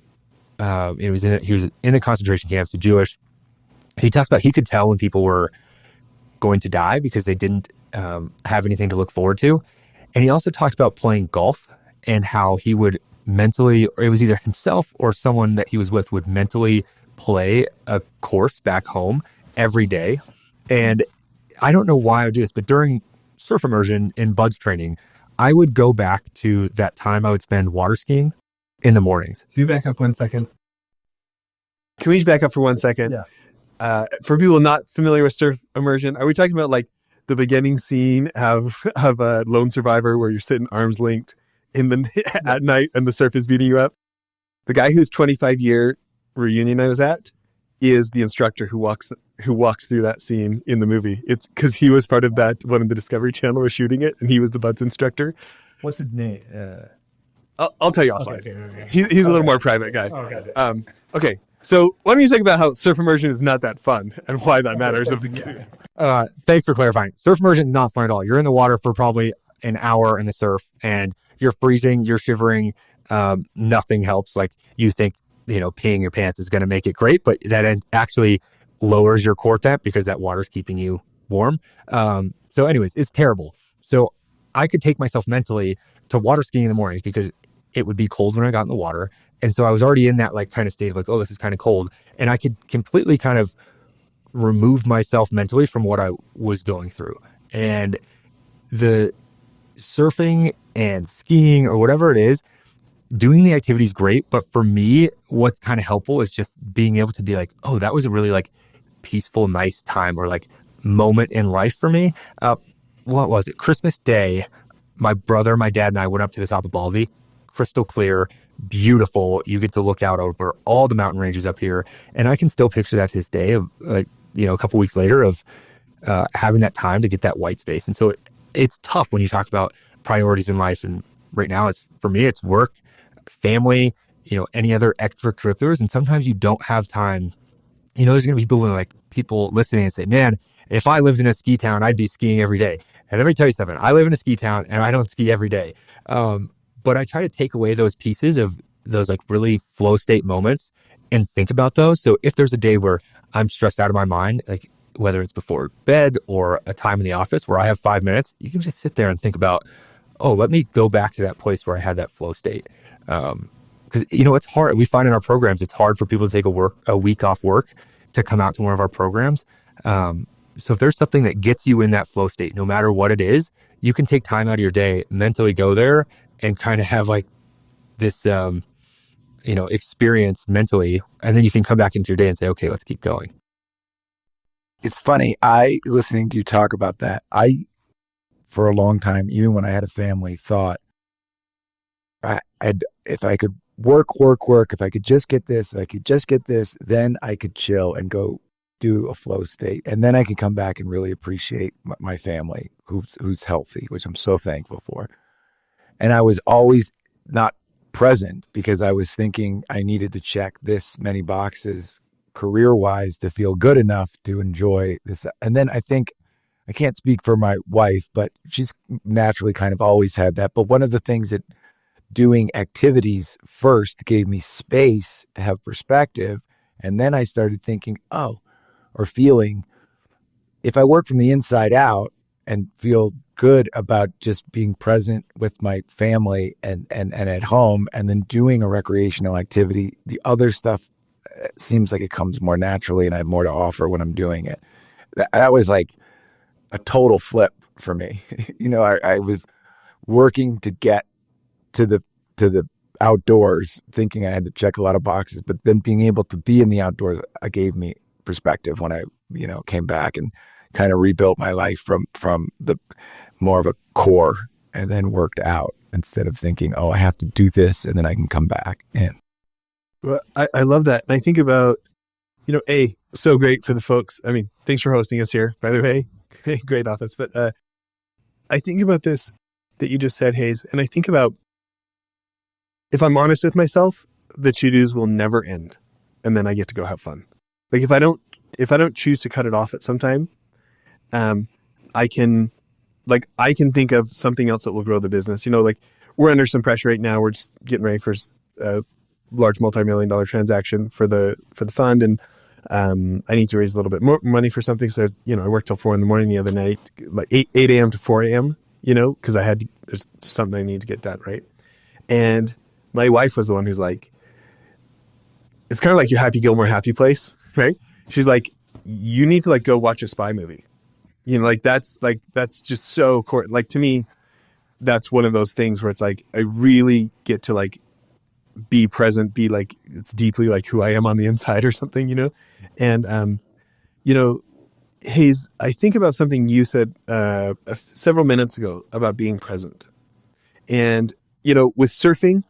he was in the concentration camps, the Jewish. He talks about he could tell when people were going to die because they didn't have anything to look forward to. And he also talked about playing golf and how he would mentally, or it was either himself or someone that he was with would mentally play a course back home every day. And I don't know why I would do this, but during surf immersion in Bud's training, I would go back to that time I would spend water skiing in the mornings. Can you back up 1 second? Can we just back up for 1 second? Yeah. For people not familiar with surf immersion, are we talking about like the beginning scene of a Lone Survivor where you're sitting arms linked at night and the surf is beating you up? The guy whose 25-year reunion I was at is the instructor who walks through that scene in the movie. It's because he was part of that. One of the Discovery Channel was shooting it, and he was the Bud's instructor. What's his name? I'll tell you offline. Okay. He's a little more private guy. Okay. Okay, so why don't you talk about how surf immersion is not that fun and why that matters? Thanks for clarifying. Surf immersion is not fun at all. You're in the water for probably an hour in the surf, and you're freezing, you're shivering. Nothing helps. Like you think, peeing your pants is going to make it great, but that actually lowers your core temp because that water's keeping you warm. So anyways, it's terrible. So I could take myself mentally to water skiing in the mornings because it would be cold when I got in the water. And so I was already in that like kind of state of like, oh, this is kind of cold. And I could completely kind of remove myself mentally from what I was going through. And the surfing and skiing or whatever it is, doing the activity is great. But for me, what's kind of helpful is just being able to be like, oh, that was a really like peaceful, nice time or like moment in life for me. What was it? Christmas Day, my brother, my dad, and I went up to the top of Baldy, crystal clear, beautiful. You get to look out over all the mountain ranges up here. And I can still picture that to this day of, a couple weeks later of having that time to get that white space. And so it's tough when you talk about priorities in life. And right now for me, it's work, family, any other extracurriculars. And sometimes you don't have time. There's going to be people listening and say, man, if I lived in a ski town, I'd be skiing every day. And let me tell you something, I live in a ski town and I don't ski every day. But I try to take away those pieces of those like really flow state moments and think about those. So if there's a day where I'm stressed out of my mind, like whether it's before bed or a time in the office where I have 5 minutes, you can just sit there and think about, oh, let me go back to that place where I had that flow state. Because, it's hard. We find in our programs, it's hard for people to take a week off work to come out to one of our programs. So if there's something that gets you in that flow state, no matter what it is, you can take time out of your day, mentally go there and kind of have like this, experience mentally. And then you can come back into your day and say, okay, let's keep going. It's funny. Listening to you talk about that, for a long time, even when I had a family, thought if I could work, if I could just get this, then I could chill and go do a flow state. And then I can come back and really appreciate my family who's healthy, which I'm so thankful for. And I was always not present because I was thinking I needed to check this many boxes career-wise to feel good enough to enjoy this. And then I think, I can't speak for my wife, but she's naturally kind of always had that. But one of the things that doing activities first gave me space to have perspective. And then I started thinking, or feeling, if I work from the inside out and feel good about just being present with my family and at home, and then doing a recreational activity, the other stuff seems like it comes more naturally and I have more to offer when I'm doing it. That was like a total flip for me. I was working to get to the outdoors, thinking I had to check a lot of boxes, but then being able to be in the outdoors gave me perspective when I, came back and kind of rebuilt my life from the more of a core and then worked out instead of thinking, I have to do this and then I can come back in. Well, I love that. And I think about, so great for the folks. I mean, thanks for hosting us here, by the way. Great office. But I think about this that you just said, Hayes, and I think about, if I'm honest with myself, the to-dos will never end. And then I get to go have fun. Like if I don't choose to cut it off at some time, I can think of something else that will grow the business. We're under some pressure right now. We're just getting ready for large multi-million-dollar transaction for the fund, and I need to raise a little bit more money for something. So I worked till 4 a.m. the other night, like 8 a.m. to 4 a.m. Because there's something I need to get done, right? And my wife was the one who's like, it's kind of like your Happy Gilmore happy place, right? She's like, you need to like go watch a spy movie. That's just so core. Like to me, that's one of those things where it's like I really get to like be present, be like, it's deeply like who I am on the inside or something, and Hayes, I think about something you said several minutes ago about being present. And with surfing,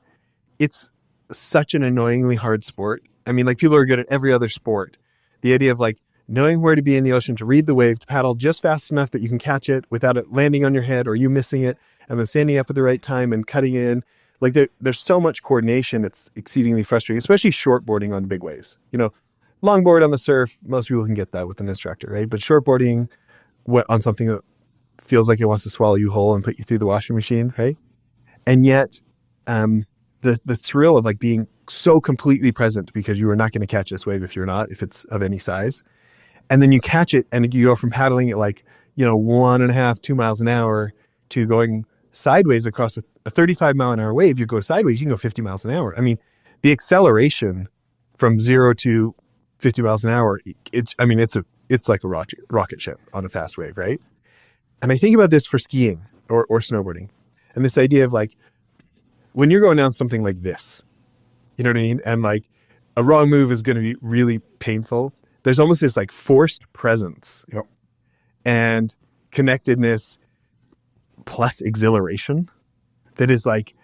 it's such an annoyingly hard sport. I mean, like people are good at every other sport. The idea of like knowing where to be in the ocean, to read the wave, to paddle just fast enough that you can catch it without it landing on your head or you missing it, and then standing up at the right time and cutting in. Like there's so much coordination. It's exceedingly frustrating, especially shortboarding on big waves. Longboard on the surf, most people can get that with an instructor, right? But shortboarding on something that feels like it wants to swallow you whole and put you through the washing machine, right? And yet, the thrill of like being so completely present because you are not going to catch this wave if it's of any size. And then you catch it and you go from paddling at like, 1.5, 2 miles an hour to going sideways across a 35 mile an hour wave. You go sideways, you can go 50 miles an hour. I mean, the acceleration from 0 to 50 miles an hour, it's like a rocket ship on a fast wave, right? And I think about this for skiing or snowboarding. And this idea of like, when you're going down something like this, you know what I mean? And like a wrong move is going to be really painful. There's almost this like forced presence and connectedness plus exhilaration that is like,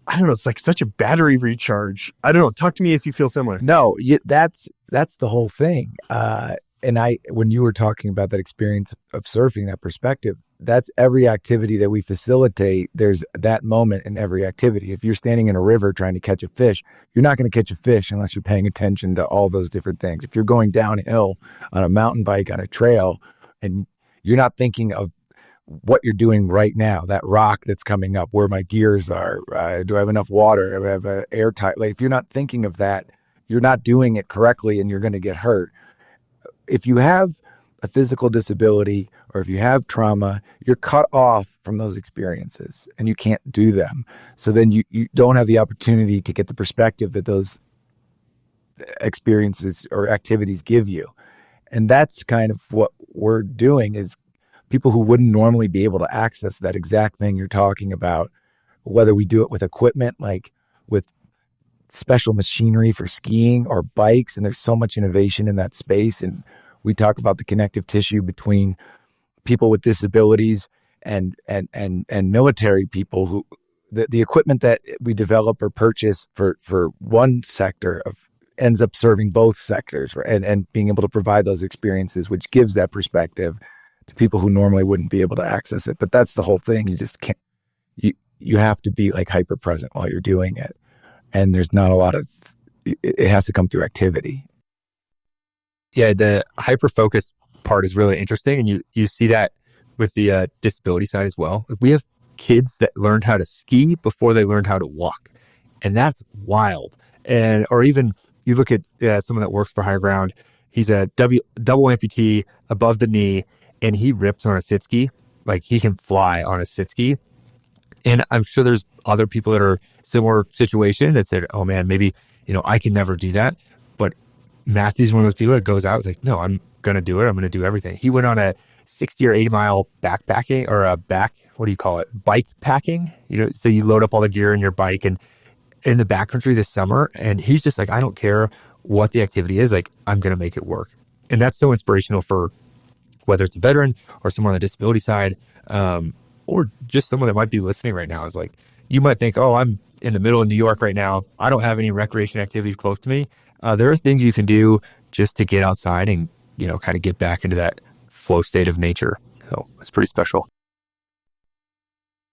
I don't know, it's like such a battery recharge. I don't know. Talk to me if you feel similar. No, that's the whole thing. And when you were talking about that experience of surfing, that perspective, that's every activity that we facilitate. There's that moment in every activity. If you're standing in a river trying to catch a fish, you're not going to catch a fish unless you're paying attention to all those different things. If you're going downhill on a mountain bike on a trail and you're not thinking of what you're doing right now, that rock that's coming up, where my gears are, do I have enough water? Do I have an airtight? Like if you're not thinking of that, you're not doing it correctly and you're going to get hurt. If you have a physical disability or if you have trauma, you're cut off from those experiences and you can't do them. So then you don't have the opportunity to get the perspective that those experiences or activities give you. And that's kind of what we're doing, is people who wouldn't normally be able to access that exact thing you're talking about, whether we do it with equipment, like with special machinery for skiing or bikes. And there's so much innovation in that space. And we talk about the connective tissue between people with disabilities and military people who the equipment that we develop or purchase for one sector ends up serving both sectors, and being able to provide those experiences, which gives that perspective to people who normally wouldn't be able to access it. But that's the whole thing. You just can't, you have to be like hyper present while you're doing it. And there's not a lot of, it has to come through activity. Yeah, the hyper-focused part is really interesting. And you see that with the disability side as well. We have kids that learned how to ski before they learned how to walk. And that's wild. Or even you look at someone that works for Higher Ground. He's a double amputee above the knee, and he rips on a sit ski. Like he can fly on a sit ski. And I'm sure there's other people that are similar situation that said, oh man, maybe, I can never do that. But Matthew's one of those people that goes out and is like, no, I'm going to do it. I'm going to do everything. He went on a 60 or 80 mile backpacking or bike packing, so you load up all the gear in your bike and in the backcountry this summer. And he's just like, I don't care what the activity is. Like, I'm going to make it work. And that's so inspirational for whether it's a veteran or someone on the disability side, or just someone that might be listening right now. Is like, you might think, oh, I'm in the middle of New York right now. I don't have any recreation activities close to me. There are things you can do just to get outside and, kind of get back into that flow state of nature. So it's pretty special.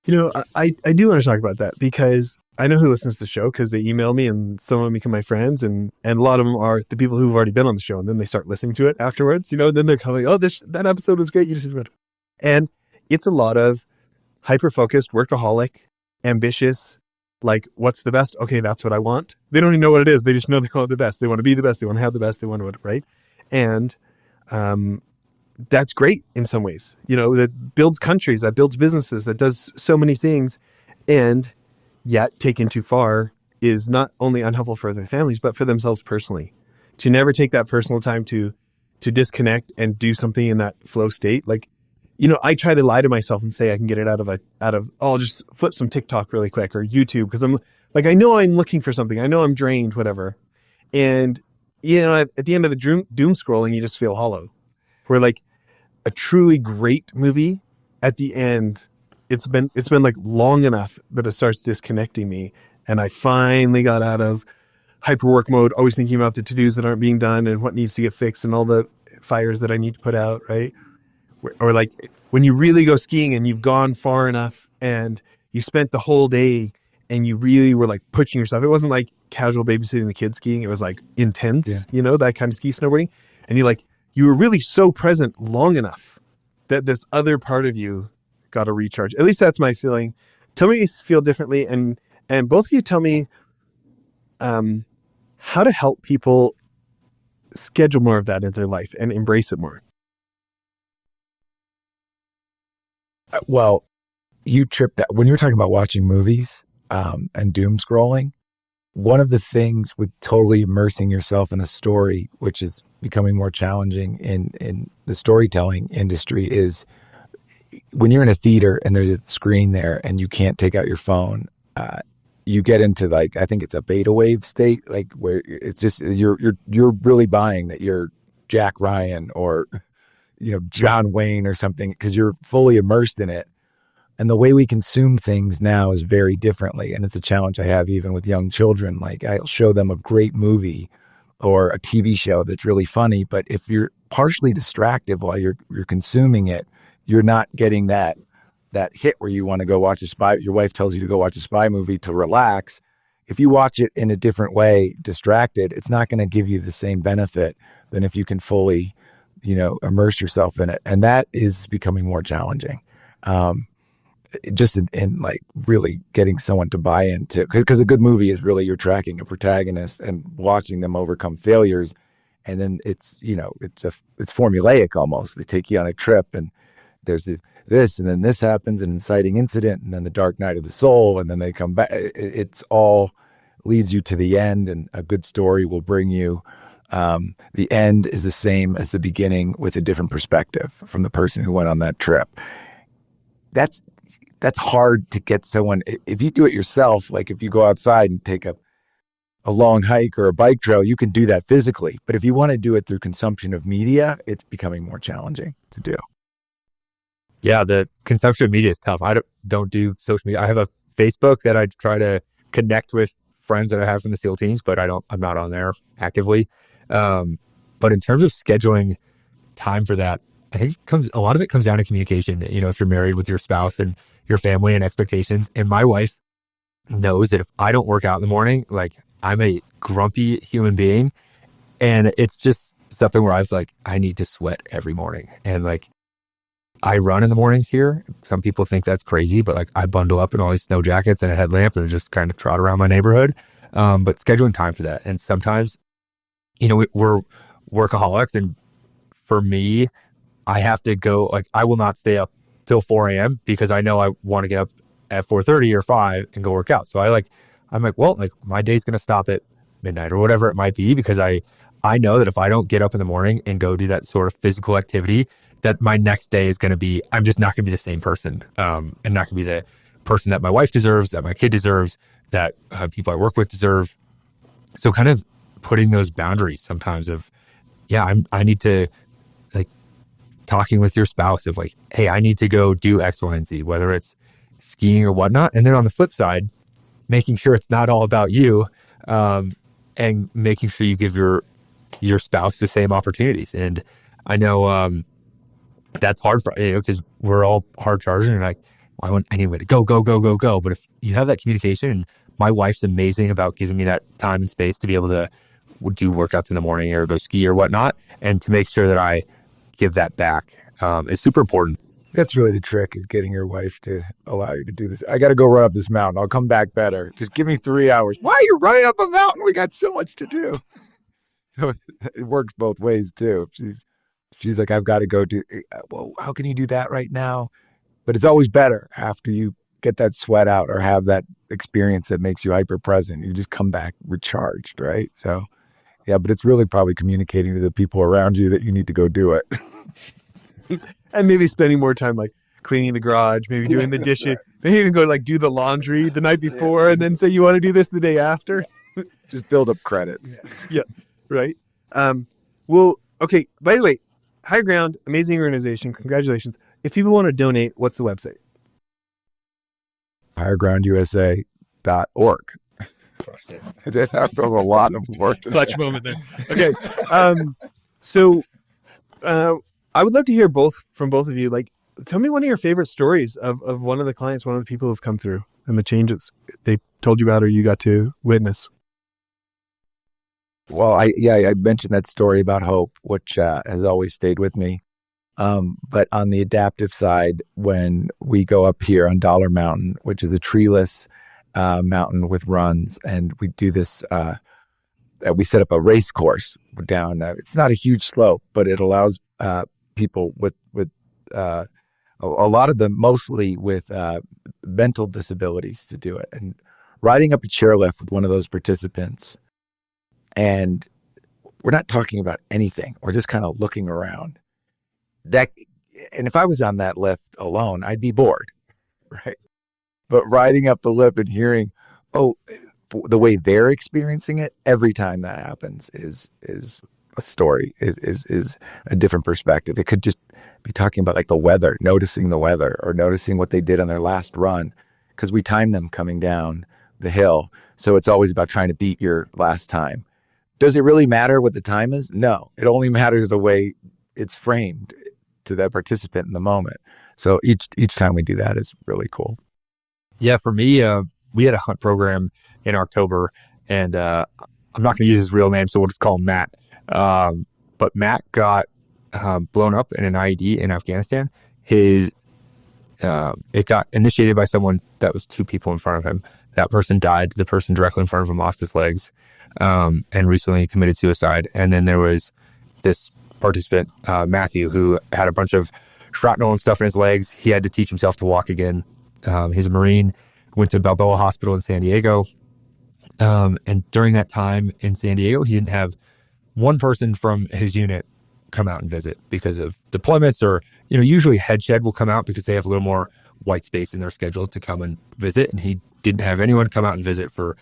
I do want to talk about that because I know who listens to the show because they email me and some of them become my friends. And a lot of them are the people who've already been on the show. And then they start listening to it afterwards, then they're coming, oh, that episode was great. You just read. And it's a lot of hyper-focused, workaholic, ambitious, like, what's the best? Okay, that's what I want. They don't even know what it is. They just know they call it the best. They want to be the best. They want to have the best. They want to, right? And that's great in some ways. That builds countries, that builds businesses, that does so many things. And yet, taken too far is not only unhelpful for their families, but for themselves personally. To never take that personal time to disconnect and do something in that flow state. Like, I try to lie to myself and say I can get it out of I'll just flip some TikTok really quick or YouTube, because I'm like, I know I'm looking for something. I know I'm drained, whatever. And, at the end of the doom scrolling, you just feel hollow. Where like a truly great movie at the end, it's been like long enough that it starts disconnecting me. And I finally got out of hyperwork mode, always thinking about the to-dos that aren't being done and what needs to get fixed and all the fires that I need to put out, right? Or like when you really go skiing and you've gone far enough and you spent the whole day and you really were like pushing yourself. It wasn't like casual babysitting the kids skiing. It was like intense, that kind of ski snowboarding. And you were really so present long enough that this other part of you got to recharge. At least that's my feeling. Tell me if you feel differently. And both of you tell me how to help people schedule more of that into their life and embrace it more. Well, you tripped that when you were talking about watching movies and doom scrolling. One of the things with totally immersing yourself in a story, which is becoming more challenging in the storytelling industry, is when you're in a theater and there's a screen there and you can't take out your phone, you get into like, I think it's a beta wave state, like where it's just, you're really buying that you're Jack Ryan or, John Wayne or something, because you're fully immersed in it. And the way we consume things now is very differently. And it's a challenge I have even with young children. Like I'll show them a great movie or a TV show that's really funny, but if you're partially distracted while you're consuming it, you're not getting that hit where you want to go watch a spy. Your wife tells you to go watch a spy movie to relax. If you watch it in a different way, distracted, it's not going to give you the same benefit than if you can fully, immerse yourself in it. And that is becoming more challenging. Just in like really getting someone to buy into, because a good movie is really you're tracking a protagonist and watching them overcome failures. And then it's formulaic almost. They take you on a trip and there's this, and then this happens, an inciting incident, and then the dark night of the soul, and then they come back. It's all leads you to the end, and a good story will bring you. The end is the same as the beginning with a different perspective from the person who went on that trip. That's hard to get someone. If you do it yourself, like if you go outside and take a long hike or a bike trail, you can do that physically. But if you want to do it through consumption of media, it's becoming more challenging to do. Yeah, the consumption of media is tough. I don't do social media. I have a Facebook that I try to connect with friends that I have from the SEAL teams, but I'm not on there actively. But in terms of scheduling time for that, I think a lot of it comes down to communication. If you're married with your spouse and your family and expectations. And my wife knows that if I don't work out in the morning, like I'm a grumpy human being, and it's just something where I need to sweat every morning. And like, I run in the mornings here. Some people think that's crazy, but like I bundle up in all these snow jackets and a headlamp and just kind of trot around my neighborhood. But scheduling time for that. And sometimes, we're workaholics. And for me, I have to go, like, I will not stay up till 4 a.m. because I know I want to get up at 4:30 or 5 and go work out. So I'm like, well, like my day's going to stop at midnight or whatever it might be, because I know that if I don't get up in the morning and go do that sort of physical activity, that my next day is going to be, I'm just not going to be the same person, and not going to be the person that my wife deserves, that my kid deserves, that people I work with deserve. So kind of putting those boundaries sometimes of, I need to, like, talking with your spouse of like, hey, I need to go do X, Y, and Z, whether it's skiing or whatnot. And then on the flip side, making sure it's not all about you, and making sure you give your spouse the same opportunities. And I know that's hard for, because we're all hard charging and like, I need to go, go, go, go, go. But if you have that communication, and my wife's amazing about giving me that time and space to be able to do workouts in the morning or go ski or whatnot, and to make sure that I give that back is super important. That's really the trick, is getting your wife to allow you to do this. I got to go run up this mountain. I'll come back better. Just give me 3 hours. Why are you running up a mountain? We got so much to do. It works both ways too. She's like, I've got to go do, well, how can you do that right now? But it's always better after you get that sweat out or have that experience that makes you hyper present. You just come back recharged, right? So, yeah, but it's really probably communicating to the people around you that you need to go do it. And maybe spending more time like cleaning the garage, maybe doing the dishes, maybe even go like do the laundry the night before and then say you want to do this the day after. Just build up credits. Yeah, right. Well, okay, by the way, Higher Ground, amazing organization. Congratulations. If people want to donate, what's the website? highergroundusa.org. That was a lot of work. Clutch moment there. Okay. So I would love to hear from both of you. Like, tell me one of your favorite stories of one of the clients, one of the people who've come through and the changes they told you about or you got to witness. Well, I mentioned that story about hope, which has always stayed with me. But on the adaptive side, when we go up here on Dollar Mountain, which is a treeless mountain with runs, and we do this, we set up a race course down. It's not a huge slope, but it allows people with a lot of them, mostly with mental disabilities, to do it. And riding up a chairlift with one of those participants, and we're not talking about anything. We're just kind of looking around. And if I was on that lift alone, I'd be bored, right? But riding up the lift and hearing, the way they're experiencing it, every time that happens is a story, is a different perspective. It could just be talking about like the weather, noticing the weather, or noticing what they did on their last run, because we time them coming down the hill. So it's always about trying to beat your last time. Does it really matter what the time is? No, it only matters the way it's framed to that participant in the moment. So each time we do that is really cool. Yeah, for me, we had a hunt program in October, and I'm not going to use his real name, so we'll just call him Matt. But Matt got blown up in an IED in Afghanistan. It got initiated by someone that was 2 people in front of him. That person died. The person directly in front of him lost his legs, and recently committed suicide. And then there was this participant, Matthew, who had a bunch of shrapnel and stuff in his legs. He had to teach himself to walk again. He's a Marine, went to Balboa Hospital in San Diego. And during that time in San Diego, he didn't have one person from his unit come out and visit because of deployments, or, usually Head Shed will come out because they have a little more white space in their schedule to come and visit. And he didn't have anyone come out and visit for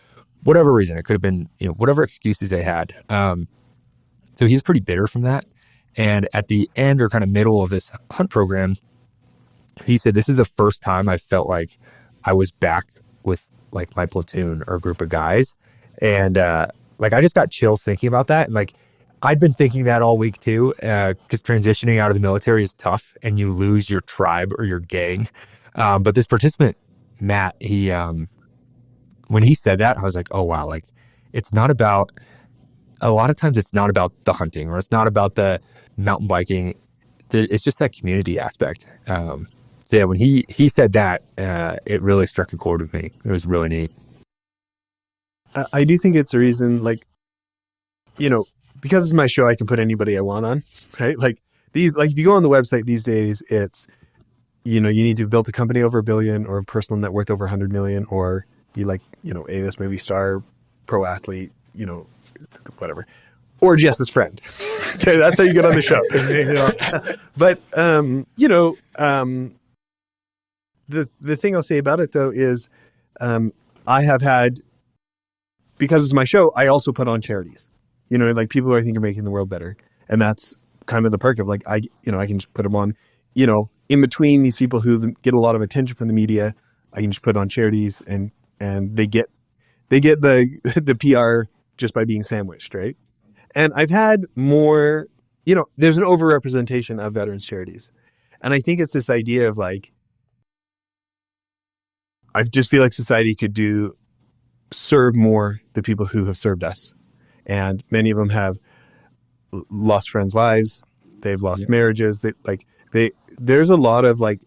whatever reason. It could have been, whatever excuses they had. So he was pretty bitter from that. And at the end, or kind of middle of this hunt program, he said, this is the first time I felt like I was back with like my platoon or group of guys. And I just got chills thinking about that. And like, I'd been thinking that all week too, because transitioning out of the military is tough and you lose your tribe or your gang. But this participant, Matt, he, when he said that, I was like, oh wow, like it's not about, a lot of times it's not about the hunting, or it's not about the mountain biking. It's just that community aspect. So yeah, when he said that, it really struck a chord with me. It was really neat. I do think it's a reason, like, because it's my show, I can put anybody I want on, right? Like if you go on the website these days, it's, you need to have built a company over $1 billion, or a personal net worth over 100 million, or you A-list movie star, pro athlete, whatever, or Jess's friend. Okay, that's how you get on the show. But the thing I'll say about it though is, I have had, because it's my show, I also put on charities. Like people who I think are making the world better, and that's kind of the perk of like I can just put them on. In between these people who get a lot of attention from the media, I can just put on charities, and they get the PR just by being sandwiched, right? And I've had more, there's an overrepresentation of veterans charities. And I think it's this idea of like, I just feel like society could serve more the people who have served us. And many of them have lost friends' lives, they've lost marriages. There's a lot of like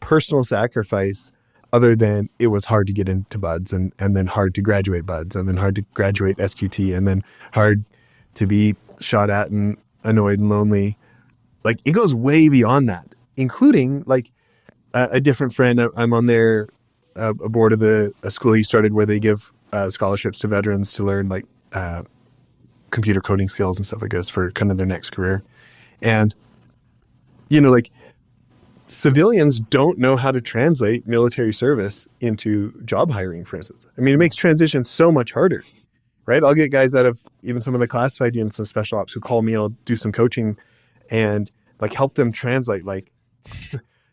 personal sacrifice other than it was hard to get into buds and then hard to graduate buds and then hard to graduate SQT and then hard to be shot at and annoyed and lonely. Like it goes way beyond that, including like a different friend. I'm on their a board of a school he started where they give scholarships to veterans to learn like computer coding skills and stuff like this for kind of their next career. And, you know, like civilians don't know how to translate military service into job hiring, for instance. I mean, it makes transition so much harder, right? I'll get guys out of even some of the classified units and special ops who call me and I'll do some coaching and like help them translate. Like,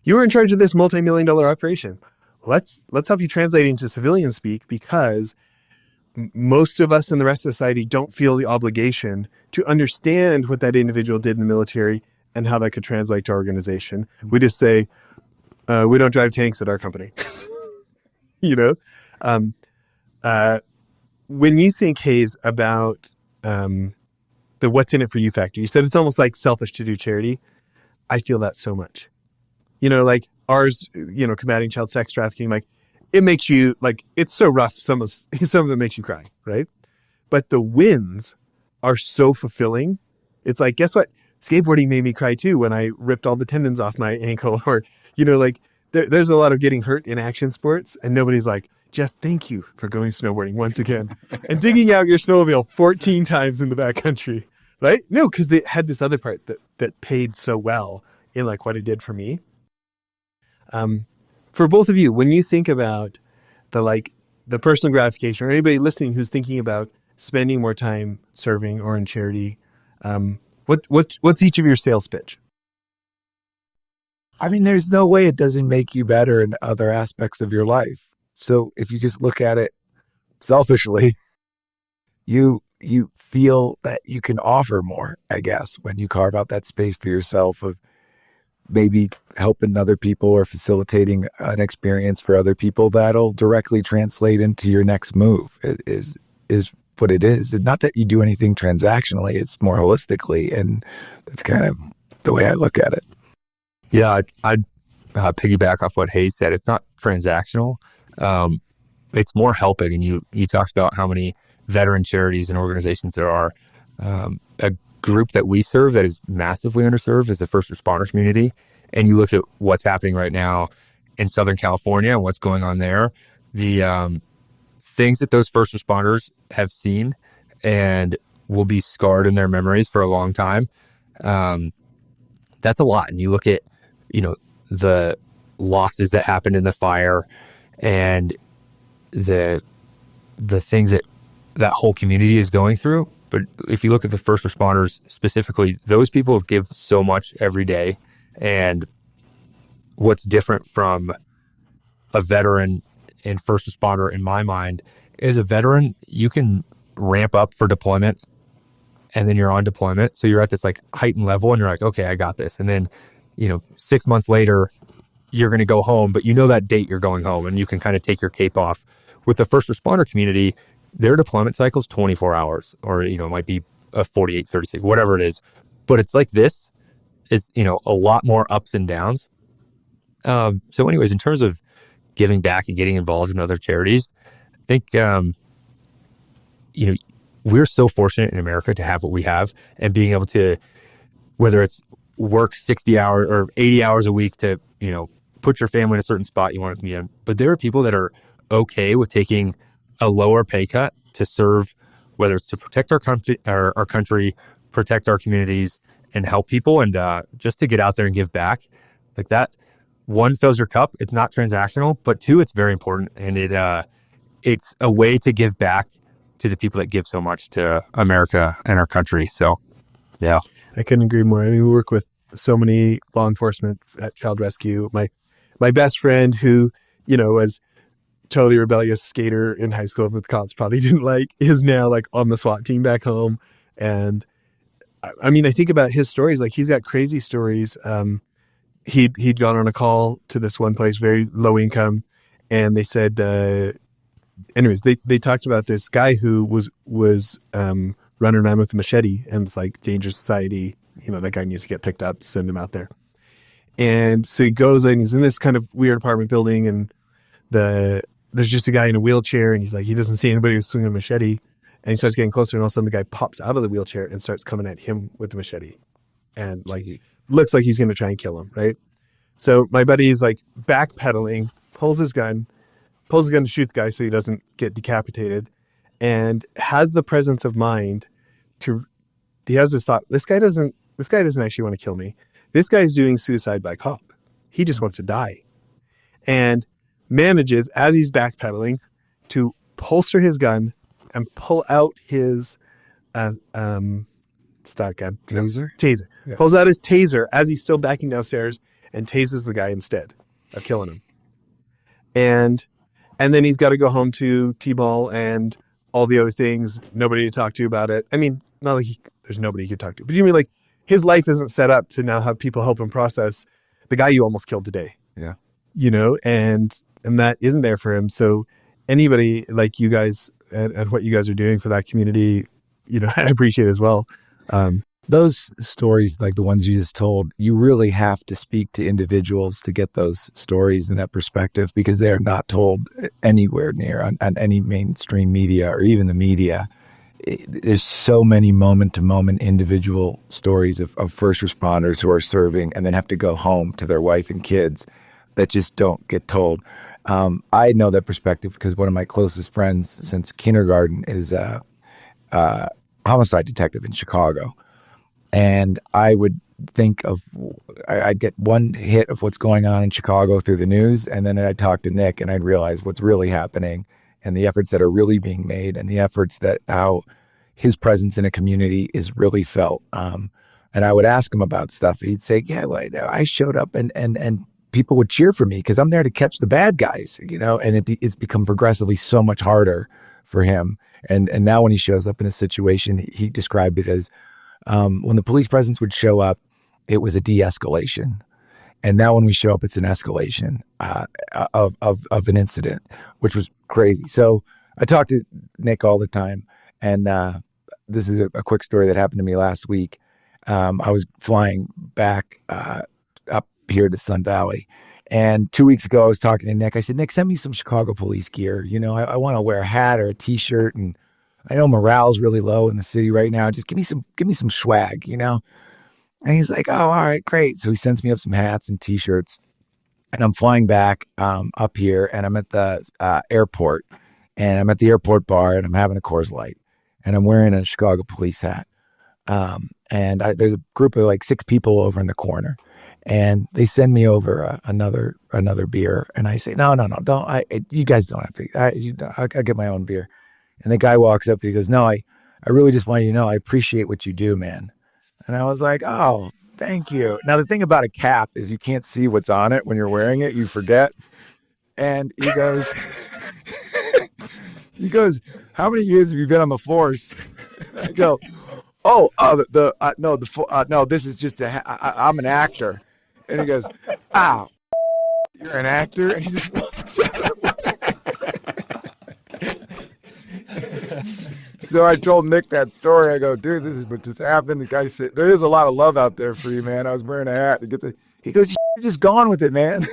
you were in charge of this multi-million-dollar operation. Let's help you translate into civilian speak, because most of us in the rest of society don't feel the obligation to understand what that individual did in the military and how that could translate to our organization. We just say, we don't drive tanks at our company. You know? When you think, Hayes, about the what's in it for you factor, you said it's almost like selfish to do charity. I feel that so much. You know, like ours, you know, combating child sex trafficking, like it makes you, like, it's so rough. Some of it makes you cry, right? But the wins are so fulfilling. It's like, guess what? Skateboarding made me cry too when I ripped all the tendons off my ankle. Or, you know, like there's a lot of getting hurt in action sports and nobody's like, just thank you for going snowboarding once again and digging out your snowmobile 14 times in the backcountry, right? No, because they had this other part that paid so well in like what it did for me. For both of you, when you think about the personal gratification, or anybody listening who's thinking about spending more time serving or in charity, what's each of your sales pitch? I mean, there's no way it doesn't make you better in other aspects of your life. So if you just look at it selfishly, you feel that you can offer more, I guess, when you carve out that space for yourself of maybe helping other people or facilitating an experience for other people that'll directly translate into your next move is what it is. And not that you do anything transactionally, it's more holistically. And that's kind of the way I look at it. Yeah, I'd piggyback off what Hayes said. It's not transactional. It's more helping. And you talked about how many veteran charities and organizations there are. A group that we serve that is massively underserved is the first responder community. And you look at what's happening right now in Southern California and what's going on there, the things that those first responders have seen and will be scarred in their memories for a long time. That's a lot. And you look at, you know, the losses that happened in the fire and the things that whole community is going through. But if you look at the first responders specifically, those people give so much every day. And what's different from a veteran and first responder in my mind is a veteran, you can ramp up for deployment and then you're on deployment. So you're at this like heightened level and you're like, okay, I got this. And then, you know, 6 months later, you're going to go home, but you know that date you're going home and you can kind of take your cape off. With the first responder community, their deployment cycle is 24 hours or, you know, it might be a 48, 36, whatever it is. But it's like this is, you know, a lot more ups and downs. So anyways, in terms of giving back and getting involved in other charities, I think, you know, we're so fortunate in America to have what we have and being able to, whether it's work 60 hours or 80 hours a week to, you know, put your family in a certain spot you want to be in. But there are people that are okay with taking a lower pay cut to serve, whether it's to protect our country, protect our communities, and help people, and just to get out there and give back. Like that, one, fills your cup. It's not transactional, but two, it's very important, and it's a way to give back to the people that give so much to America and our country. So, yeah, I couldn't agree more. I mean, we work with so many law enforcement at child rescue. My best friend, who, you know, was totally rebellious skater in high school with cops probably didn't like, is now like on the SWAT team back home. And I mean, I think about his stories, like he's got crazy stories. He'd gone on a call to this one place, very low income. And they said, anyways, they talked about this guy who was running around with a machete and it's like dangerous society, that guy needs to get picked up, send him out there. And so he goes and he's in this kind of weird apartment building, and there's just a guy in a wheelchair, and he's like, he doesn't see anybody who's swinging a machete. And he starts getting closer, and all of a sudden the guy pops out of the wheelchair and starts coming at him with the machete. And like, looks like he's going to try and kill him, right? So my buddy is like backpedaling, pulls his gun to shoot the guy so he doesn't get decapitated, and has the presence of mind he has this thought, this guy doesn't actually want to kill me. This guy's doing suicide by cop. He just wants to die. And manages, as he's backpedaling, to holster his gun and pull out his stock gun. Taser. Yeah. Pulls out his taser as he's still backing downstairs and tases the guy instead of killing him. And then he's got to go home to T-ball and all the other things. Nobody to talk to about it. I mean, not like there's nobody he could talk to. But you mean like his life isn't set up to now have people help him process the guy you almost killed today. Yeah. And that isn't there for him. So anybody like you guys and what you guys are doing for that community, I appreciate as well. Those stories, like the ones you just told, you really have to speak to individuals to get those stories and that perspective, because they're not told anywhere near on any mainstream media or even the media. There's so many moment-to-moment individual stories of first responders who are serving and then have to go home to their wife and kids that just don't get told. I know that perspective because one of my closest friends since kindergarten is a homicide detective in Chicago. And I would think I'd get one hit of what's going on in Chicago through the news, and then I'd talk to Nick and I'd realize what's really happening and the efforts that are really being made and the efforts that how his presence in a community is really felt. And I would ask him about stuff. He'd say, yeah, well, I showed up and people would cheer for me because I'm there to catch the bad guys, and it's become progressively so much harder for him. And now when he shows up in a situation, he described it as when the police presence would show up, it was a de-escalation. And now when we show up, it's an escalation of an incident, which was crazy. So I talk to Nick all the time. And this is a quick story that happened to me last week. I was flying back up here to Sun Valley. And 2 weeks ago, I was talking to Nick. I said, Nick, send me some Chicago police gear. I want to wear a hat or a T-shirt. And I know morale's really low in the city right now. Just give me some swag, And he's like, oh, all right, great. So he sends me up some hats and T-shirts. And I'm flying back up here, and I'm at the airport. And I'm at the airport bar, and I'm having a Coors Light. And I'm wearing a Chicago police hat. And there's a group of like 6 people over in the corner. And they send me over another beer. And I say, no, don't. You guys don't have to. I'll get my own beer. And the guy walks up and he goes, no, I really just want you to know I appreciate what you do, man. And I was like, oh, thank you. Now, the thing about a cap is you can't see what's on it when you're wearing it. You forget. And he goes, how many years have you been on the force? I go, no, this is just I'm an actor. And he goes, ow, you're an actor? And he just walks out. So I told Nick that story. I go, dude, this is what just happened. The guy said, there is a lot of love out there for you, man. I was wearing a hat to get he goes, you're just gone with it, man.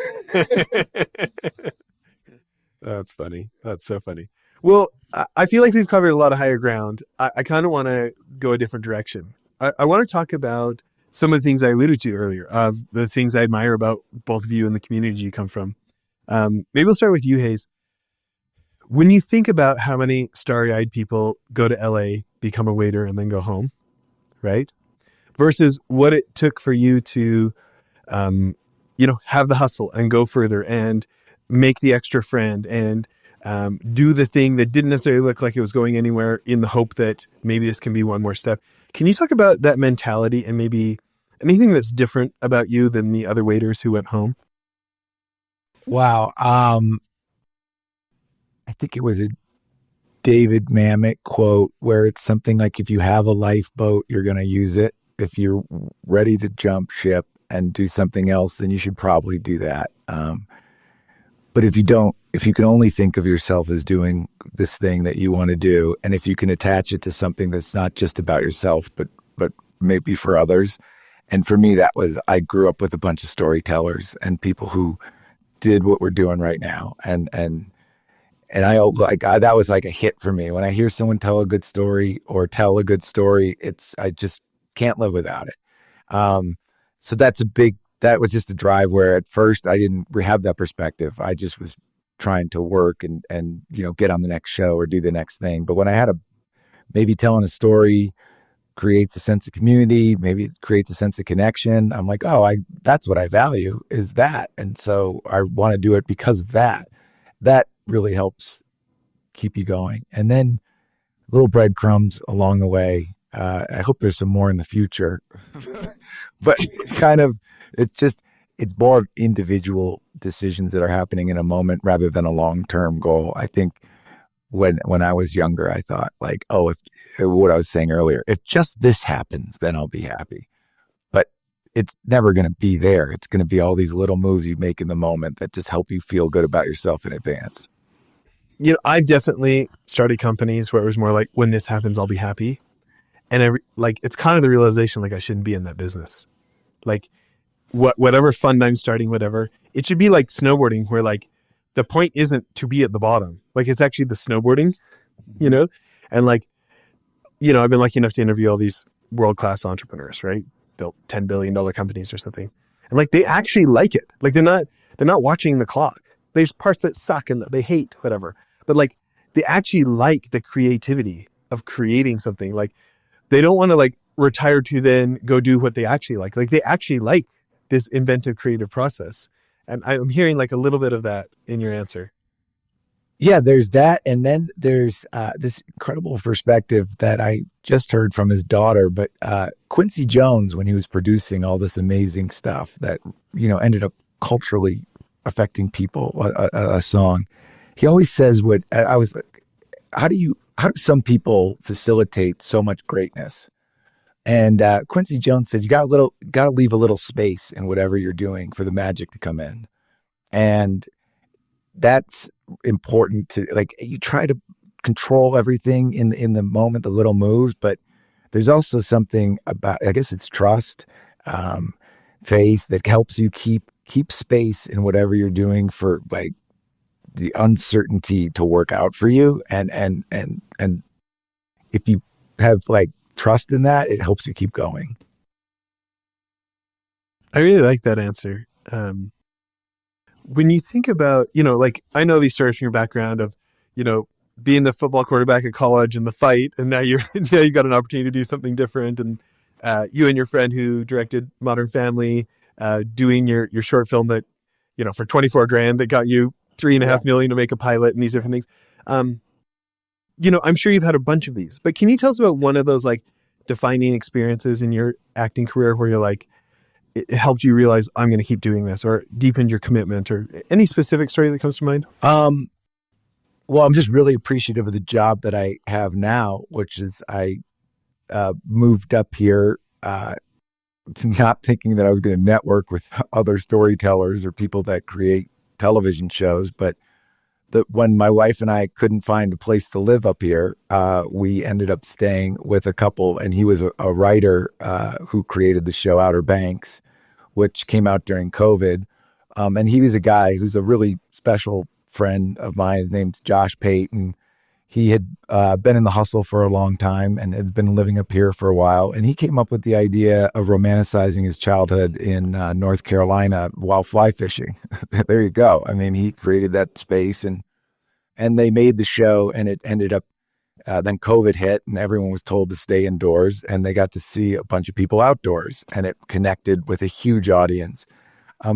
That's funny. That's so funny. Well, I feel like we've covered a lot of higher ground. I kind of want to go a different direction. I want to talk about some of the things I alluded to earlier, of the things I admire about both of you and the community you come from. Maybe we'll start with you, Hayes. When you think about how many starry-eyed people go to LA, become a waiter, and then go home, right? Versus what it took for you to, have the hustle and go further and make the extra friend and do the thing that didn't necessarily look like it was going anywhere in the hope that maybe this can be one more step. Can you talk about that mentality and maybe anything that's different about you than the other waiters who went home? Wow. I think it was a David Mamet quote where it's something like, if you have a lifeboat, you're going to use it. If you're ready to jump ship and do something else, then you should probably do that. But if you can only think of yourself as doing this thing that you want to do, and if you can attach it to something that's not just about yourself, but maybe for others, And for me, I grew up with a bunch of storytellers and people who did what we're doing right now. And that was like a hit for me. When I hear someone tell a good story or tell a good story, I just can't live without it. So that was just a drive where at first I didn't have that perspective. I just was trying to work and get on the next show or do the next thing. But when I had maybe telling a story creates a sense of community, maybe it creates a sense of connection. I'm like, that's what I value is that. And so I want to do it because of that. That really helps keep you going. And then little breadcrumbs along the way. I hope there's some more in the future, but it's more of individual decisions that are happening in a moment rather than a long-term goal. I think when I was younger, I thought like, if what I was saying earlier, if just this happens, then I'll be happy. But it's never going to be there. It's going to be all these little moves you make in the moment that just help you feel good about yourself in advance. I've definitely started companies where it was more like, when this happens, I'll be happy. And it's kind of the realization, like I shouldn't be in that business. Like whatever fund I'm starting, whatever, it should be like snowboarding where like the point isn't to be at the bottom. Like it's actually the snowboarding, and like, I've been lucky enough to interview all these world-class entrepreneurs, right? Built $10 billion companies or something. And like, they actually like it. Like they're not watching the clock. There's parts that suck and that they hate, whatever. But like, they actually like the creativity of creating something. Like they don't want to like retire to then go do what they actually like. Like they actually like this inventive creative process. And I'm hearing like a little bit of that in your answer. Yeah, there's that. And then there's this incredible perspective that I just heard from his daughter. But Quincy Jones, when he was producing all this amazing stuff that, ended up culturally affecting people, a song, he always says I was like, how do some people facilitate so much greatness? And Quincy Jones said, you got to leave a little space in whatever you're doing for the magic to come in. And that's important to, like, you try to control everything in the moment, the little moves, but there's also something about, I guess it's trust, faith that helps you keep space in whatever you're doing for like the uncertainty to work out for you. And if you have like trust in that, it helps you keep going. I really like that answer. When you think about, like I know these stories from your background of, being the football quarterback at college and the fight, and now you got an opportunity to do something different. And you and your friend who directed Modern Family, doing your short film that, for $24,000 that got you $3.5 million to make a pilot and these different things. I'm sure you've had a bunch of these, but can you tell us about one of those like defining experiences in your acting career where you're like, it helped you realize I'm going to keep doing this, or deepened your commitment, or any specific story that comes to mind? Well, I'm just really appreciative of the job that I have now, which is I moved up here not thinking that I was going to network with other storytellers or people that create television shows. But when my wife and I couldn't find a place to live up here, we ended up staying with a couple, and he was a writer who created the show Outer Banks, which came out during COVID. And he was a guy who's a really special friend of mine. His name's Josh Payton. He had been in the hustle for a long time and had been living up here for a while. And he came up with the idea of romanticizing his childhood in North Carolina while fly fishing. There you go. I mean, he created that space, and they made the show, and it ended up, then COVID hit and everyone was told to stay indoors, and they got to see a bunch of people outdoors, and it connected with a huge audience.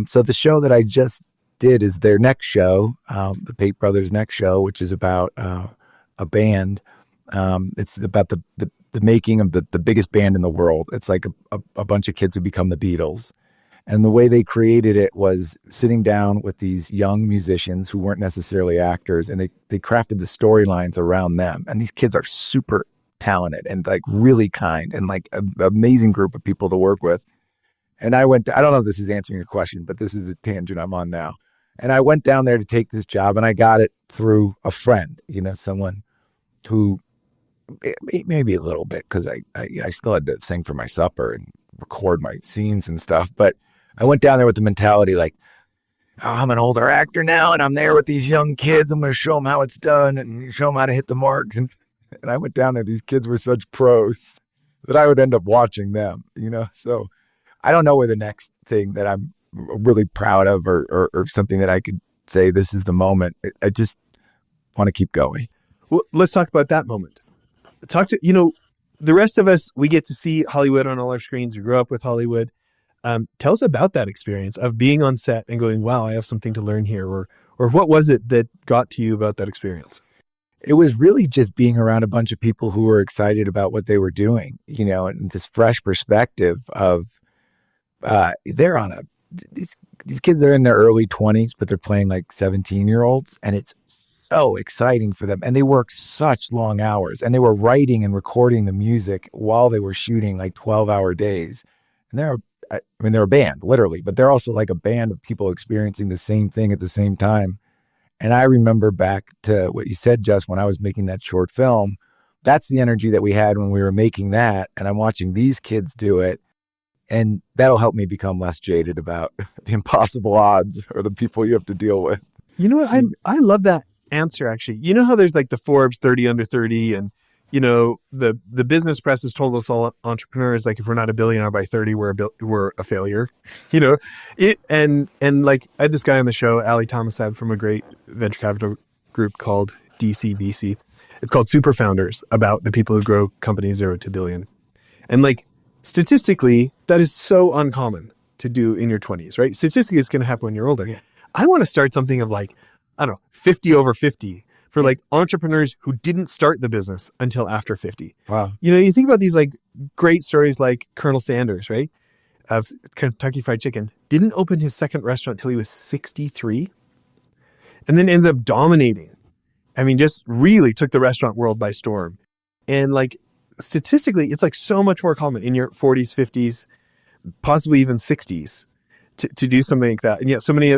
So the show that I just did is their next show, the Pate Brothers' next show, which is about a band. It's about the making of the biggest band in the world. It's like a bunch of kids who become the Beatles. And the way they created it was sitting down with these young musicians who weren't necessarily actors, and they crafted the storylines around them. And these kids are super talented and like really kind and like an amazing group of people to work with. And I don't know if this is answering your question, but this is the tangent I'm on now. And I went down there to take this job, and I got it through a friend, someone who maybe a little bit, because I still had to sing for my supper and record my scenes and stuff. But I went down there with the mentality like, oh, I'm an older actor now, and I'm there with these young kids. I'm going to show them how it's done and show them how to hit the marks. And I went down there. These kids were such pros that I would end up watching them, you know? So I don't know where the next thing that I'm really proud of or something that I could say, this is the moment. I just want to keep going. Well, let's talk about that moment. The rest of us, we get to see Hollywood on all our screens. We grew up with Hollywood. Tell us about that experience of being on set and going, wow, I have something to learn here. Or what was it that got to you about that experience? It was really just being around a bunch of people who were excited about what they were doing, you know, and this fresh perspective of these kids are in their early 20s, but they're playing like 17-year-olds, and it's so exciting for them. And they work such long hours, and they were writing and recording the music while they were shooting like 12-hour days. And they're a band, literally, but they're also like a band of people experiencing the same thing at the same time. And I remember back to what you said, Jess, when I was making that short film, that's the energy that we had when we were making that. And I'm watching these kids do it. And that'll help me become less jaded about the impossible odds or the people you have to deal with. You know what? I love that answer, actually. You know how there's like the Forbes 30 under 30 and, you know, the business press has told us all entrepreneurs, like, if we're not a billionaire by 30, we're a failure, you know, and like I had this guy on the show, Ali Thomasab, from a great venture capital group called DCBC. It's called Super Founders, about the people who grow companies 0 to billion. And like, statistically, that is so uncommon to do in your 20s, right? Statistically, it's going to happen when you're older. Yeah. I want to start something of like, I don't know, 50 over 50 for like entrepreneurs who didn't start the business until after 50. Wow. You know, you think about these like great stories like Colonel Sanders, right? Of Kentucky Fried Chicken, didn't open his second restaurant until he was 63 and then ended up dominating. I mean, just really took the restaurant world by storm. And like, statistically, it's like so much more common in your 40s, 50s, possibly even 60s to do something like that. And yet so many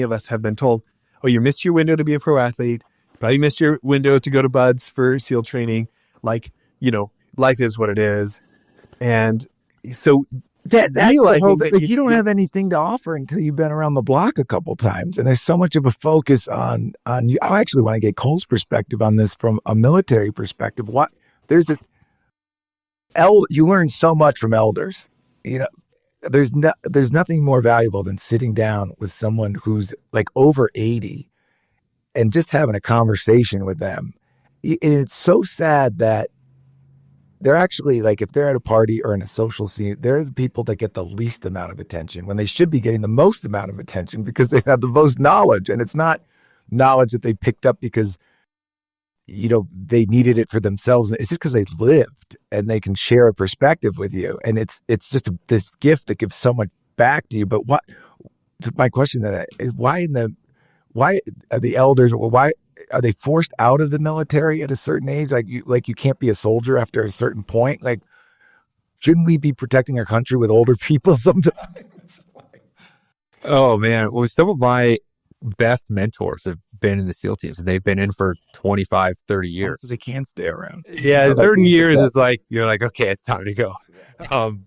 of us have been told, oh, you missed your window to be a pro athlete. Probably missed your window to go to Buds for SEAL training. Like, you know, life is what it is. And so that's the whole thing. that You don't have anything to offer until you've been around the block a couple times. And there's so much of a focus on you. I actually want to get Cole's perspective on this from a military perspective. You learn so much from elders. You know, there's nothing more valuable than sitting down with someone who's like over 80 and just having a conversation with them. And it's so sad that they're actually, like, if they're at a party or in a social scene, they're the people that get the least amount of attention when they should be getting the most amount of attention because they have the most knowledge. And it's not knowledge that they picked up because, you know, they needed it for themselves. It's just because they lived and they can share a perspective with you. And it's just this gift that gives so much back to you. But my question is, why are the elders, or why are they forced out of the military at a certain age? Like you can't be a soldier after a certain point. Like, shouldn't we be protecting our country with older people sometimes? Oh man. Well, some of my best mentors have been in the SEAL teams, and they've been in for 25, 30 years. So they can't stay around. Yeah. Certain years is like, you're like, okay, it's time to go.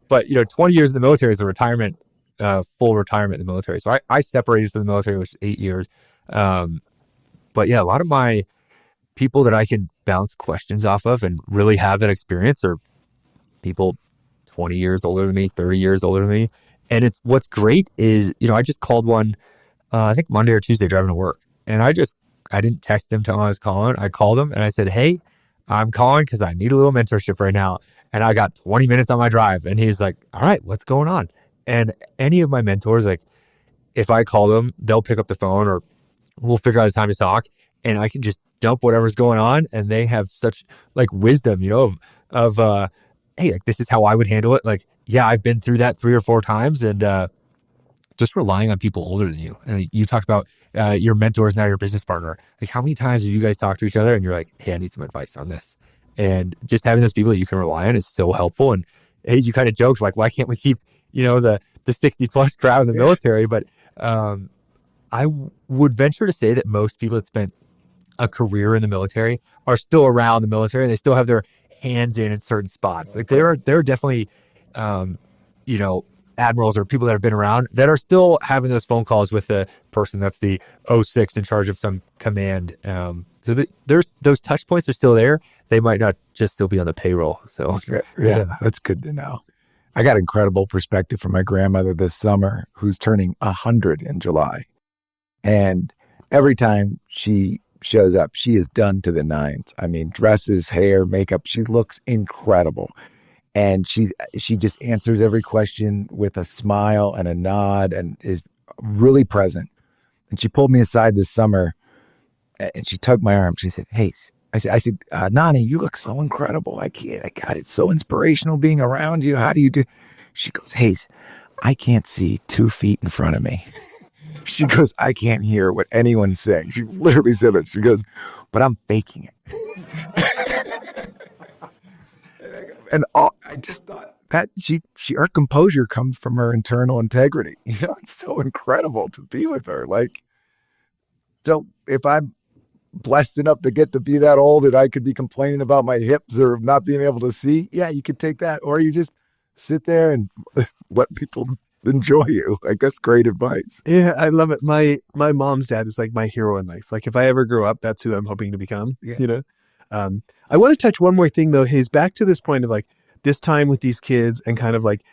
But you know, 20 years in the military is a retirement, full retirement in the military. So I separated from the military, which is 8 years. But yeah, a lot of my people that I can bounce questions off of and really have that experience are people 20 years older than me, 30 years older than me. And what's great is, you know, I just called one, I think Monday or Tuesday driving to work. And I didn't text him, tell him I was calling. I called him and I said, hey, I'm calling because I need a little mentorship right now. And I got 20 minutes on my drive. And he's like, all right, what's going on? And any of my mentors, like, if I call them, they'll pick up the phone or we'll figure out a time to talk, and I can just dump whatever's going on. And they have such like wisdom, you know, of hey, like, this is how I would handle it. Like, yeah, I've been through that 3 or 4 times, and just relying on people older than you. And you talked about your mentor is now your business partner. Like, how many times have you guys talked to each other and you're like, hey, I need some advice on this? And just having those people that you can rely on is so helpful. And hey, you kind of jokes like, why can't we keep, you know, the 60 plus crowd in the military? But I would venture to say that most people that spent a career in the military are still around the military. They still have their hands in certain spots. Like, there are definitely you know, admirals or people that have been around that are still having those phone calls with the person that's the O6 in charge of some command. There's those touch points are still there. They might not just still be on the payroll. So yeah, that's good to know. I got incredible perspective from my grandmother this summer, who's turning 100 in July. And every time she shows up, she is done to the nines. I mean, dresses, hair, makeup, she looks incredible. And she just answers every question with a smile and a nod and is really present. And she pulled me aside this summer and she tugged my arm. She said, "Hey," I said, "Nani, you look so incredible. I got it. So inspirational being around you. How do you do?" She goes, "Hey, I can't see 2 feet in front of me." She goes, "I can't hear what anyone's saying." She literally said it. She goes, "But I'm faking it." And I just thought that her composure comes from her internal integrity. You know, it's so incredible to be with her. Like, so if I'm blessed enough to get to be that old and I could be complaining about my hips or not being able to see, yeah, you could take that. Or you just sit there and let people enjoy you. Like, that's great advice. Yeah, I love it. My mom's dad is like my hero in life. Like, if I ever grow up, that's who I'm hoping to become, you know? I want to touch one more thing though. Hayes, back to this point of like this time with these kids and kind of like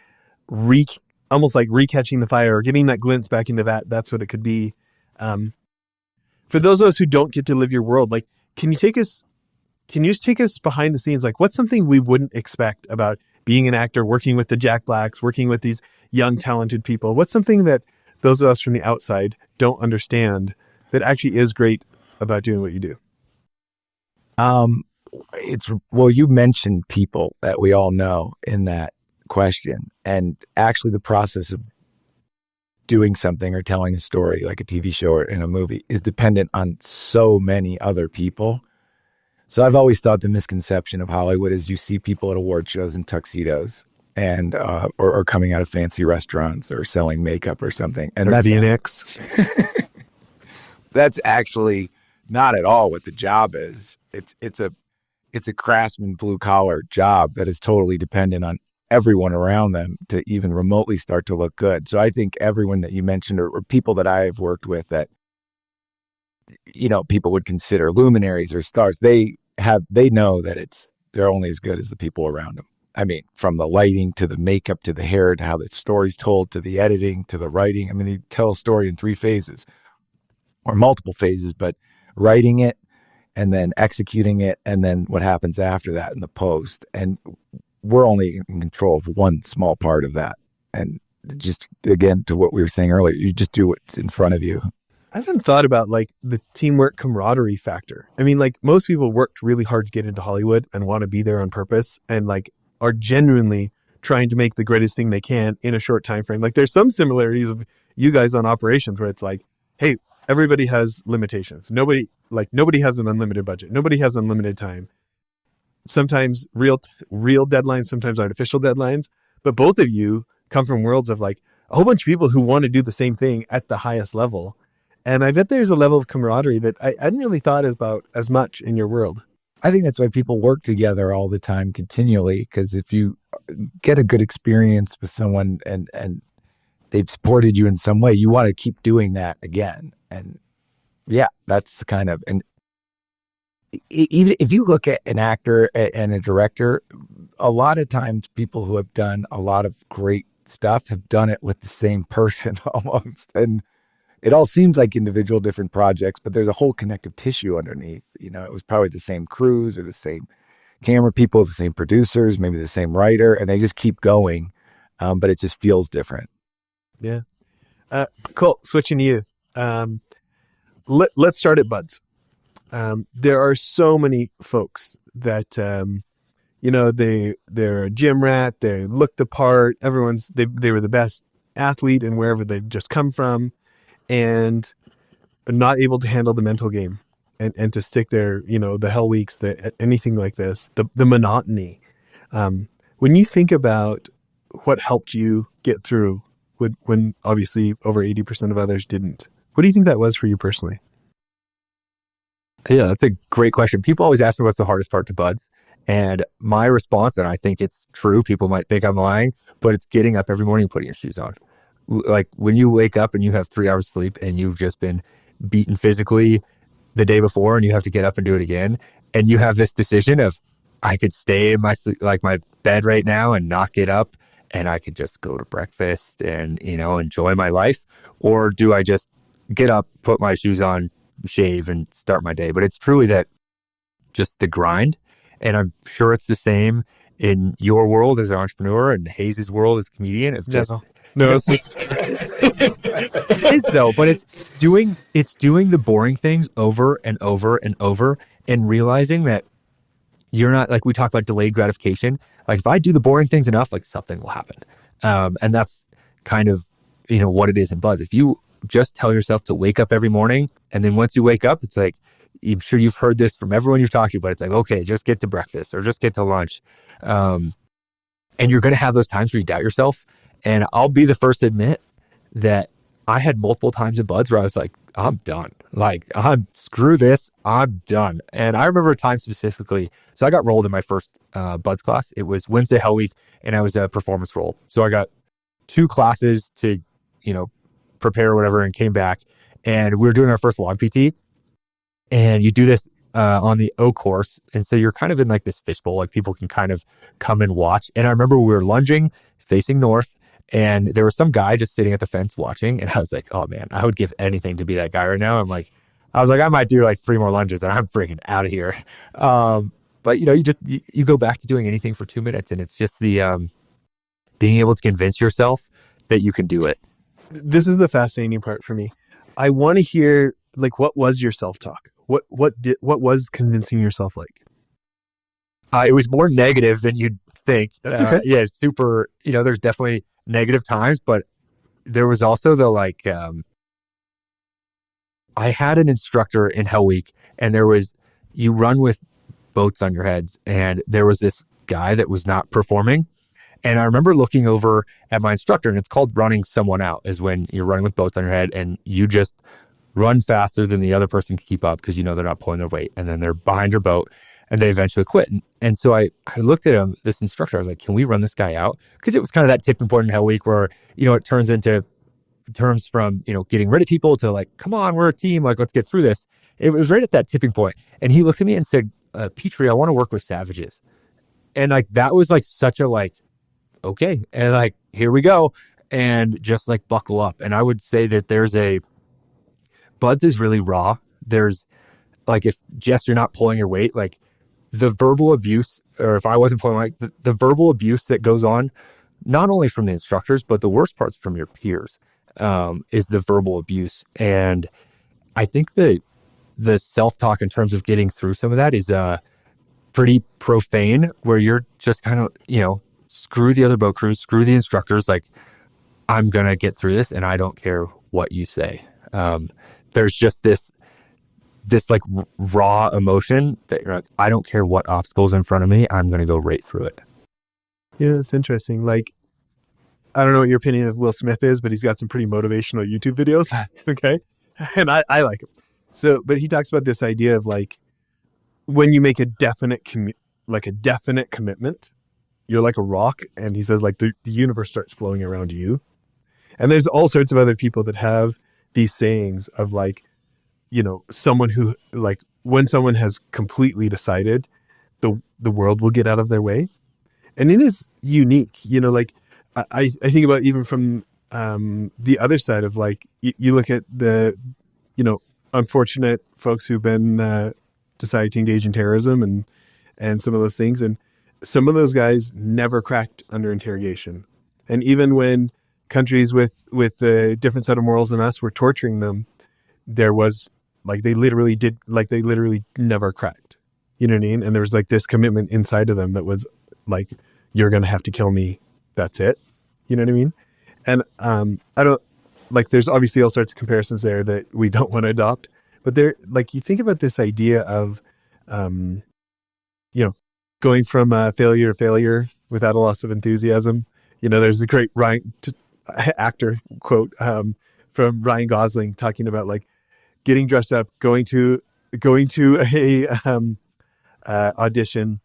almost like recatching the fire or getting that glimpse back into that. That's what it could be. For those of us who don't get to live your world, like, can you just take us behind the scenes? Like, what's something we wouldn't expect about being an actor, working with the Jack Blacks, working with these young, talented people? What's something that those of us from the outside don't understand that actually is great about doing what you do? Well, you mentioned people that we all know in that question. And actually the process of doing something or telling a story like a TV show or in a movie is dependent on so many other people. So I've always thought the misconception of Hollywood is you see people at award shows in tuxedos and, or coming out of fancy restaurants or selling makeup or something. And that's VNX. That's actually not at all what the job is. It's a craftsman blue collar job that is totally dependent on everyone around them to even remotely start to look good. So I think everyone that you mentioned or people that I have worked with that, you know, people would consider luminaries or stars, they know that they're only as good as the people around them. I mean, from the lighting to the makeup to the hair to how the story's told to the editing to the writing. I mean, they tell a story in 3 phases or multiple phases, but writing it and then executing it and then what happens after that in the post. And we're only in control of one small part of that. And just, again, to what we were saying earlier, you just do what's in front of you. I haven't thought about like the teamwork camaraderie factor. I mean, like most people worked really hard to get into Hollywood and want to be there on purpose and like are genuinely trying to make the greatest thing they can in a short time frame. Like there's some similarities of you guys on operations where it's like, hey, everybody has limitations. Nobody has an unlimited budget. Nobody has unlimited time. Sometimes real deadlines, sometimes artificial deadlines. But both of you come from worlds of like a whole bunch of people who want to do the same thing at the highest level. And I bet there's a level of camaraderie that I hadn't really thought about as much in your world. I think that's why people work together all the time continually, because if you get a good experience with someone and they've supported you in some way, you want to keep doing that again. And yeah, that's the kind of, and even if you look at an actor and a director, a lot of times people who have done a lot of great stuff have done it with the same person almost. And it all seems like individual different projects, but there's a whole connective tissue underneath. You know, it was probably the same crews or the same camera people, the same producers, maybe the same writer, and they just keep going. But it just feels different. Yeah. Cool. Switching to you. Let's start at Buds. There are so many folks that, they're a gym rat. They look the part. They were the best athlete in wherever they've just come from, and are not able to handle the mental game and to stick there, the hell weeks, anything like this, the monotony. When you think about what helped you get through when obviously over 80% of others didn't, what do you think that was for you personally? Yeah, that's a great question. People always ask me what's the hardest part to Buds. And my response, and I think it's true, people might think I'm lying, but it's getting up every morning and putting your shoes on. Like when you wake up and you have 3 hours sleep and you've just been beaten physically the day before and you have to get up and do it again. And you have this decision of, I could stay in my like my bed right now and not get up, and I could just go to breakfast and, enjoy my life. Or do I just get up, put my shoes on, shave, and start my day? But it's truly that just the grind. And I'm sure it's the same in your world as an entrepreneur and Hayes' world as a comedian. Of just, no, it's just it is though, but it's doing the boring things over and over and over, and realizing that you're not, like we talk about delayed gratification. Like if I do the boring things enough, like something will happen. And that's kind of, what it is in Buzz. If you just tell yourself to wake up every morning, and then once you wake up, it's like, I'm sure you've heard this from everyone you've talked to, but it's like, okay, just get to breakfast or just get to lunch. And you're going to have those times where you doubt yourself. And I'll be the first to admit that I had multiple times in Buds where I was like, I'm done. Like, screw this. I'm done. And I remember a time specifically. So I got rolled in my first Buds class. It was Wednesday Hell Week, and I was a performance role. So I got 2 classes to, prepare or whatever, and came back. And we were doing our first log PT. And you do this on the O course. And so you're kind of in like this fishbowl, like people can kind of come and watch. And I remember we were lunging facing north, and there was some guy just sitting at the fence watching. And I was like, oh man, I would give anything to be that guy right now. I was like, I might do like 3 more lunges and I'm freaking out of here. But you go back to doing anything for 2 minutes, and it's just the being able to convince yourself that you can do it. This is the fascinating part for me. I want to hear, like, what was your self-talk? What was convincing yourself like? It was more negative than you'd think. That's okay. Yeah, super. There's definitely negative times, but there was also I had an instructor in Hell Week, and you run with boats on your heads, and there was this guy that was not performing. And I remember looking over at my instructor, and it's called running someone out, is when you're running with boats on your head and you just run faster than the other person can keep up because they're not pulling their weight, and then they're behind your boat and they eventually quit. And so I looked at him, this instructor, I was like, can we run this guy out? Because it was kind of that tipping point in Hell Week where, it turns from, getting rid of people to like, come on, we're a team, like, let's get through this. It was right at that tipping point. And he looked at me and said, Petrie, I want to work with savages. And like, that was like such a like, okay. And like, here we go. And just like buckle up. And I would say that Buds is really raw. There's like, if Jess, you're not pulling your weight, like the verbal abuse, or if I wasn't pulling like the verbal abuse that goes on, not only from the instructors, but the worst parts from your peers, is the verbal abuse. And I think the self-talk in terms of getting through some of that is pretty profane, where you're just kind of, screw the other boat crews, screw the instructors. Like, I'm going to get through this and I don't care what you say. There's just this like raw emotion that you're like, I don't care what obstacle's in front of me. I'm going to go right through it. Yeah, it's interesting. Like, I don't know what your opinion of Will Smith is, but he's got some pretty motivational YouTube videos. Okay. And I like him. So, but he talks about this idea of like, when you make a definite commitment, you're like a rock. And he says like the universe starts flowing around you. And there's all sorts of other people that have these sayings of like, someone who, like, when someone has completely decided, the world will get out of their way. And it is unique, like I think about even from the other side of like, you look at the, unfortunate folks who've been decided to engage in terrorism and some of those things. And some of those guys never cracked under interrogation. And even when countries with a different set of morals than us were torturing them, there was like, they literally never cracked. You know what I mean? And there was like this commitment inside of them that was like, you're going to have to kill me. That's it. You know what I mean? And I don't, like, there's obviously all sorts of comparisons there that we don't want to adopt, but there, like, you think about this idea of, going from failure to failure without a loss of enthusiasm. There's a great actor quote from Ryan Gosling talking about like getting dressed up, going to a audition,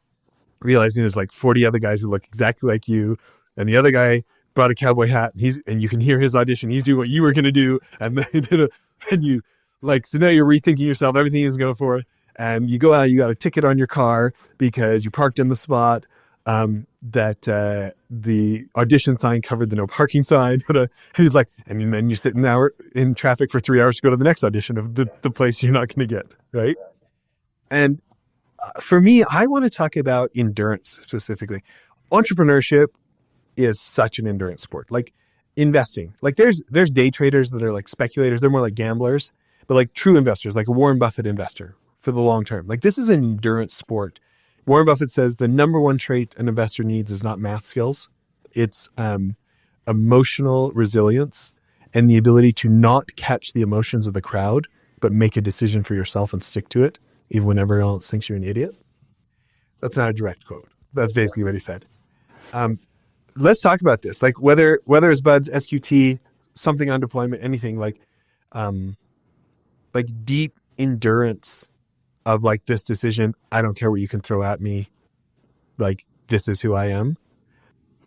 realizing there's like 40 other guys who look exactly like you, and the other guy brought a cowboy hat, and you can hear his audition. He's doing what you were going to do, and then and you like, so now you're rethinking yourself. Everything is going for it, and you go out. You got a ticket on your car because you parked in the spot that the audition sign covered the no parking sign. And he's like, and then you sit an hour in traffic for 3 hours to go to the next audition of the place you're not going to get, right? And for me, I want to talk about endurance specifically. Entrepreneurship is such an endurance sport. Like investing, like there's day traders that are like speculators. They're more like gamblers, but like true investors, like a Warren Buffett investor for the long term. Like this is an endurance sport. Warren Buffett says the number one trait an investor needs is not math skills. It's emotional resilience and the ability to not catch the emotions of the crowd, but make a decision for yourself and stick to it, even when everyone else thinks you're an idiot. That's not a direct quote. That's basically what he said. Let's talk about this. Like whether it's Buds, SQT, something on deployment, anything like deep endurance of like this decision. I don't care what you can throw at me. Like this is who I am.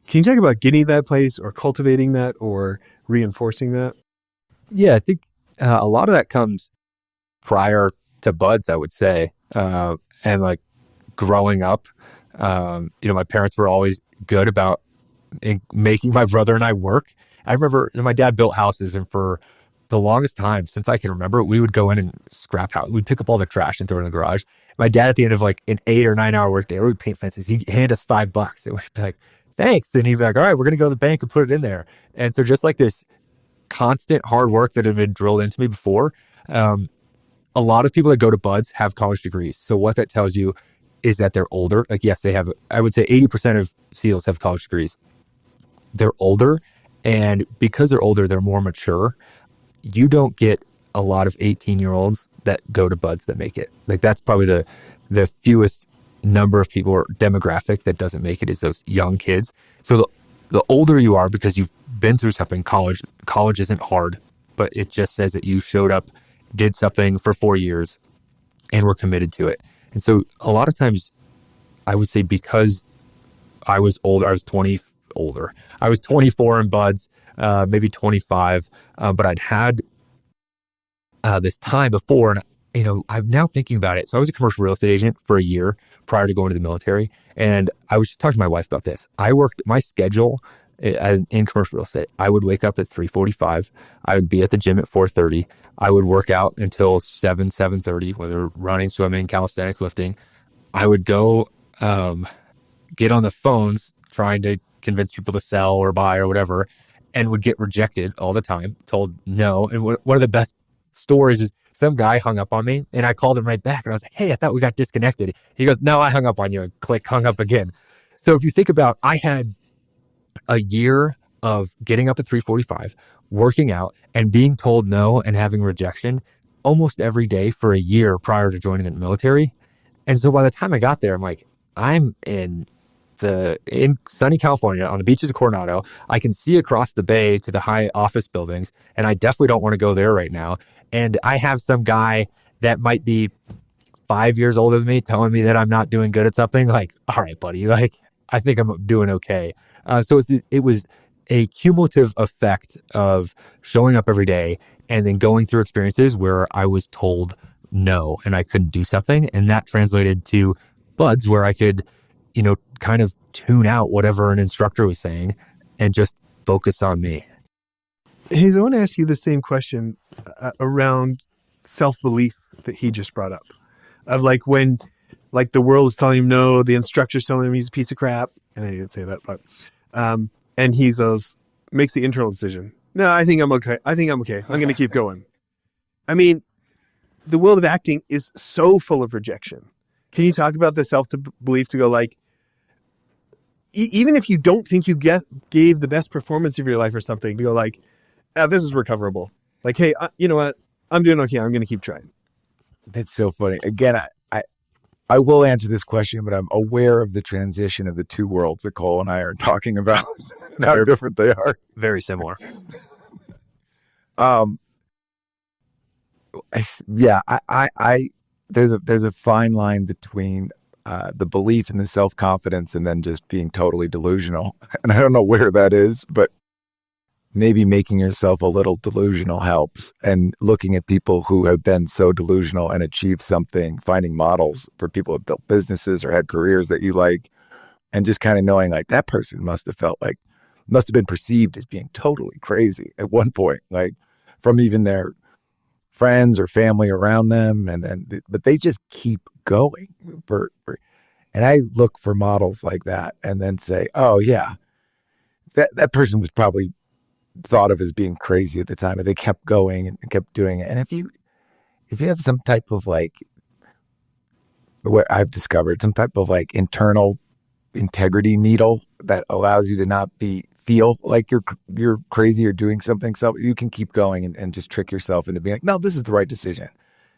Can you talk about getting that place or cultivating that or reinforcing that? Yeah, I think a lot of that comes prior to Buds, I would say. And like growing up, my parents were always good about making my brother and I work. I remember my dad built houses, and for the longest time, since I can remember, we would go in and scrap house. We'd pick up all the trash and throw it in the garage. My dad, at the end of like an 8 or 9 hour workday, or we'd paint fences, he'd hand us $5. It would be like, thanks. Then he'd be like, all right, we're going to go to the bank and put it in there. And so just like this constant hard work that had been drilled into me before, a lot of people that go to Buds have college degrees. So what that tells you is that they're older. Like, yes, they have, I would say 80% of SEALs have college degrees. They're older. And because they're older, they're more mature. You don't get a lot of 18-year-olds that go to Buds that make it. Like that's probably the fewest number of people or demographic that doesn't make it is those young kids. So the older you are, because you've been through something, college isn't hard, but it just says that you showed up, did something for 4 years, and were committed to it. And so a lot of times I would say because I was older, I was 24 in Buds, maybe 25, but I'd had this time before, and I'm now thinking about it. So I was a commercial real estate agent for a year prior to going to the military, and I was just talking to my wife about this. I worked my schedule in commercial real estate. I would wake up at 3:45. I would be at the gym at 4:30. I would work out until 7:30, whether running, swimming, calisthenics, lifting. I would go get on the phones trying to convince people to sell or buy or whatever, and would get rejected all the time, told no. And one of the best stories is some guy hung up on me, and I called him right back, and I was like, hey, I thought we got disconnected. He goes, no, I hung up on you, and click, hung up again. So if you think about, I had a year of getting up at 3:45, working out, and being told no and having rejection almost every day for a year prior to joining the military. And so by the time I got there, I'm like, I'm in sunny California on the beaches of Coronado. I can see across the bay to the high office buildings, and I definitely don't want to go there right now. And I have some guy that might be 5 years older than me telling me that I'm not doing good at something. Like, all right, buddy, like, I think I'm doing okay. So it was a cumulative effect of showing up every day and then going through experiences where I was told no and I couldn't do something. And that translated to Buds, where I could, kind of tune out whatever an instructor was saying and just focus on me. Hayes, I want to ask you the same question around self-belief that he just brought up. Of like when like the world is telling him no, the instructor's telling him he's a piece of crap. And I didn't say that, but and he goes, makes the internal decision. No, I think I'm okay. I'm going to keep going. I mean, the world of acting is so full of rejection. Can you talk about the self-belief to go like, even if you don't think you gave the best performance of your life or something, to go like, this is recoverable. Like, hey, you know what? I'm doing okay. I'm going to keep trying. That's so funny. Again, I will answer this question, but I'm aware of the transition of the two worlds that Cole and I are talking about and how different they are. Very similar. Yeah, there's a fine line between the belief and the self-confidence, and then just being totally delusional. And I don't know where that is, but maybe making yourself a little delusional helps. And looking at people who have been so delusional and achieved something, finding models for people who have built businesses or had careers that you like, and just kind of knowing like that person must have been perceived as being totally crazy at one point, like from even their friends or family around them. But they just keep going and I look for models like that and then say, oh yeah, that person was probably thought of as being crazy at the time, but they kept going and kept doing it. And if you have some type of like, what I've discovered, some type of like internal integrity needle that allows you to not feel like you're crazy or doing something, so you can keep going and just trick yourself into being like, no, this is the right decision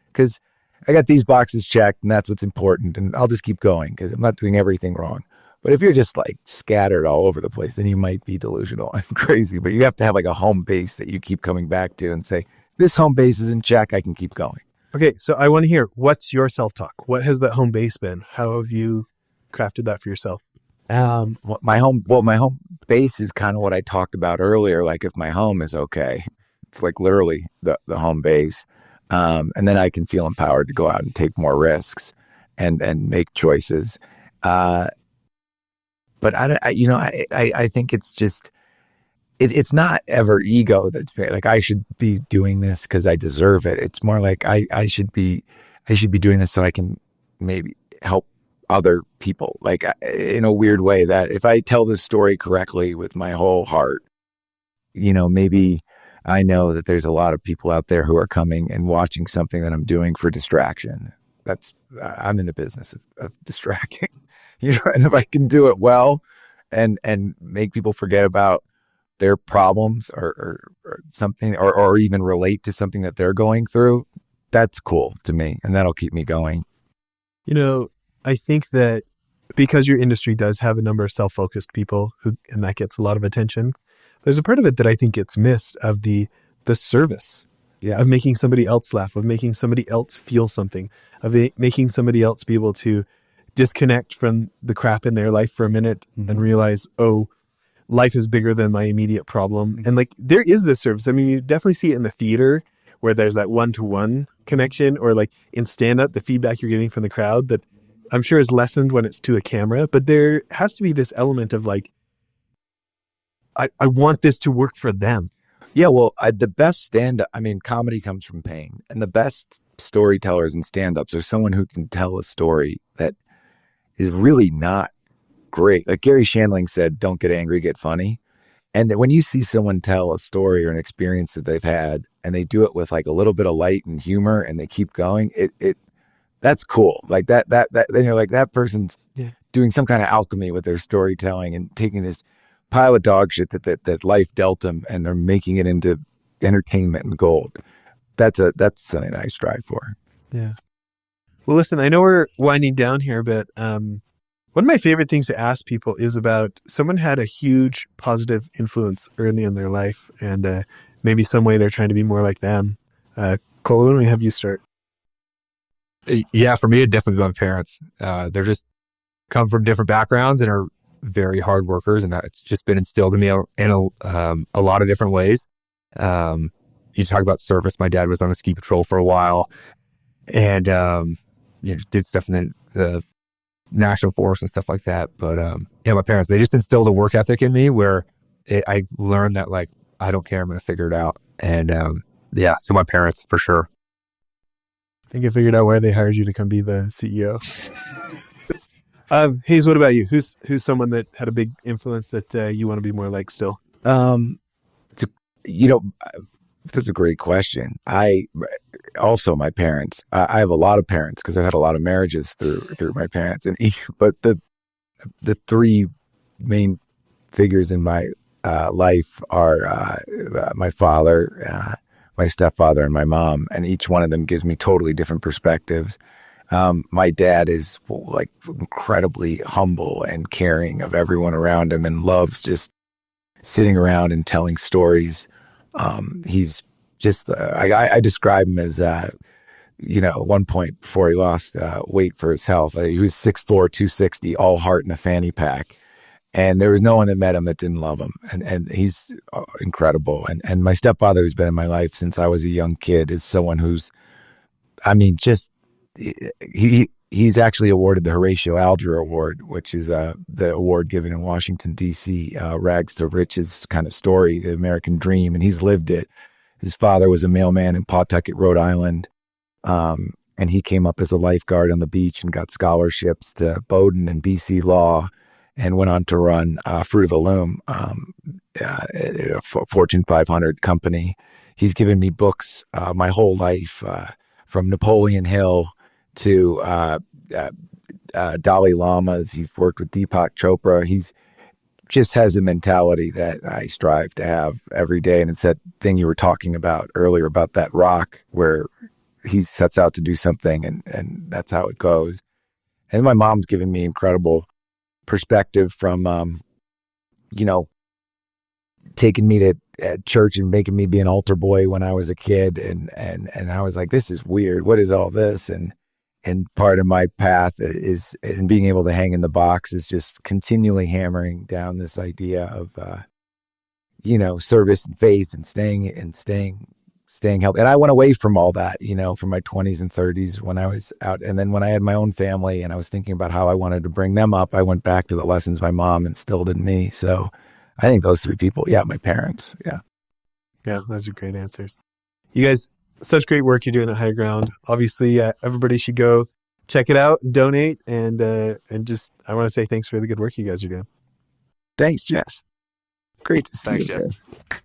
because I got these boxes checked and that's what's important, and I'll just keep going because I'm not doing everything wrong. But if you're just like scattered all over the place, then you might be delusional and crazy. But you have to have like a home base that you keep coming back to and say, this home base is in check, I can keep going. Okay, so I want to hear, what's your self-talk? What has that home base been? How have you crafted that for yourself? My home base is kind of what I talked about earlier. Like if my home is okay, it's like literally the home base. And then I can feel empowered to go out and take more risks and make choices. But I think it's just, it's not ever ego that's like, I should be doing this because I deserve it. It's more like I should be doing this so I can maybe help other people, like in a weird way, that if I tell this story correctly with my whole heart, maybe I know that there's a lot of people out there who are coming and watching something that I'm doing for distraction. I'm in the business of distracting, and if I can do it well and make people forget about their problems or something, or even relate to something that they're going through, that's cool to me. And that'll keep me going. I think that because your industry does have a number of self-focused people and that gets a lot of attention, there's a part of it that I think gets missed, of the service, of making somebody else laugh, of making somebody else feel something, of making somebody else be able to disconnect from the crap in their life for a minute and realize, oh, life is bigger than my immediate problem. And like, there is this service. I mean, you definitely see it in the theater where there's that one-to-one connection, or like in stand-up, the feedback you're getting from the crowd that I'm sure is lessened when it's to a camera, but there has to be this element of like, I want this to work for them. Yeah, well, the best stand-up, comedy comes from pain. And the best storytellers and stand-ups are someone who can tell a story that is really not great. Like Gary Shandling said, don't get angry, get funny. And when you see someone tell a story or an experience that they've had, and they do it with like a little bit of light and humor, and they keep going, that's cool. Like that then you're like, that person's doing some kind of alchemy with their storytelling and taking this pile of dog shit that life dealt them, and they're making it into entertainment and gold. That's something that I strive for. Yeah. Well, listen, I know we're winding down here, but one of my favorite things to ask people is about someone had a huge positive influence early in their life, and maybe some way they're trying to be more like them. Cole, why don't we have you start? Yeah, for me, it'd definitely be my parents. They're just come from different backgrounds and are very hard workers, and it's just been instilled in me in a lot of different ways. You talk about service. My dad was on a ski patrol for a while, and did stuff in the National Forest and stuff like that. But my parents, they just instilled a work ethic in me where I learned that like, I don't care, I'm going to figure it out. And so my parents for sure. I think I figured out why they hired you to come be the CEO. Hayes, what about you? Who's someone that had a big influence that you want to be more like still? That's a great question. Also my parents. I have a lot of parents because I've had a lot of marriages through my parents, but the three main figures in my life are my father, my stepfather, and my mom, and each one of them gives me totally different perspectives. My dad is like incredibly humble and caring of everyone around him, and loves just sitting around and telling stories. He's just, I describe him as at one point before he lost weight for his health. He was 6'4", 260, all heart in a fanny pack. And there was no one that met him that didn't love him. And he's incredible. And my stepfather, who's been in my life since I was a young kid, is someone who's, he's actually awarded the Horatio Alger Award, which is the award given in Washington, D.C., rags to riches kind of story, the American dream. And he's lived it. His father was a mailman in Pawtucket, Rhode Island. And he came up as a lifeguard on the beach and got scholarships to Bowdoin and BC Law, and went on to run Fruit of the Loom, a Fortune 500 company. He's given me books my whole life, from Napoleon Hill to Dalai Lamas. He's worked with Deepak Chopra. He's just has a mentality that I strive to have every day. And it's that thing you were talking about earlier about that rock, where he sets out to do something, and that's how it goes. And my mom's given me incredible perspective from, taking me to church and making me be an altar boy when I was a kid. And I was like, this is weird. What is all this? And part of my path is, and being able to hang in the box is just continually hammering down this idea of, service and faith and staying healthy. And I went away from all that, from my 20s and 30s when I was out. And then when I had my own family and I was thinking about how I wanted to bring them up, I went back to the lessons my mom instilled in me. So I think those three people, my parents. Yeah. Yeah, those are great answers. You guys, such great work you're doing at Higher Ground. Obviously, everybody should go check it out and donate. And just, I want to say thanks for the good work you guys are doing. Thanks, Jess. Great to see you. Thanks, Jess.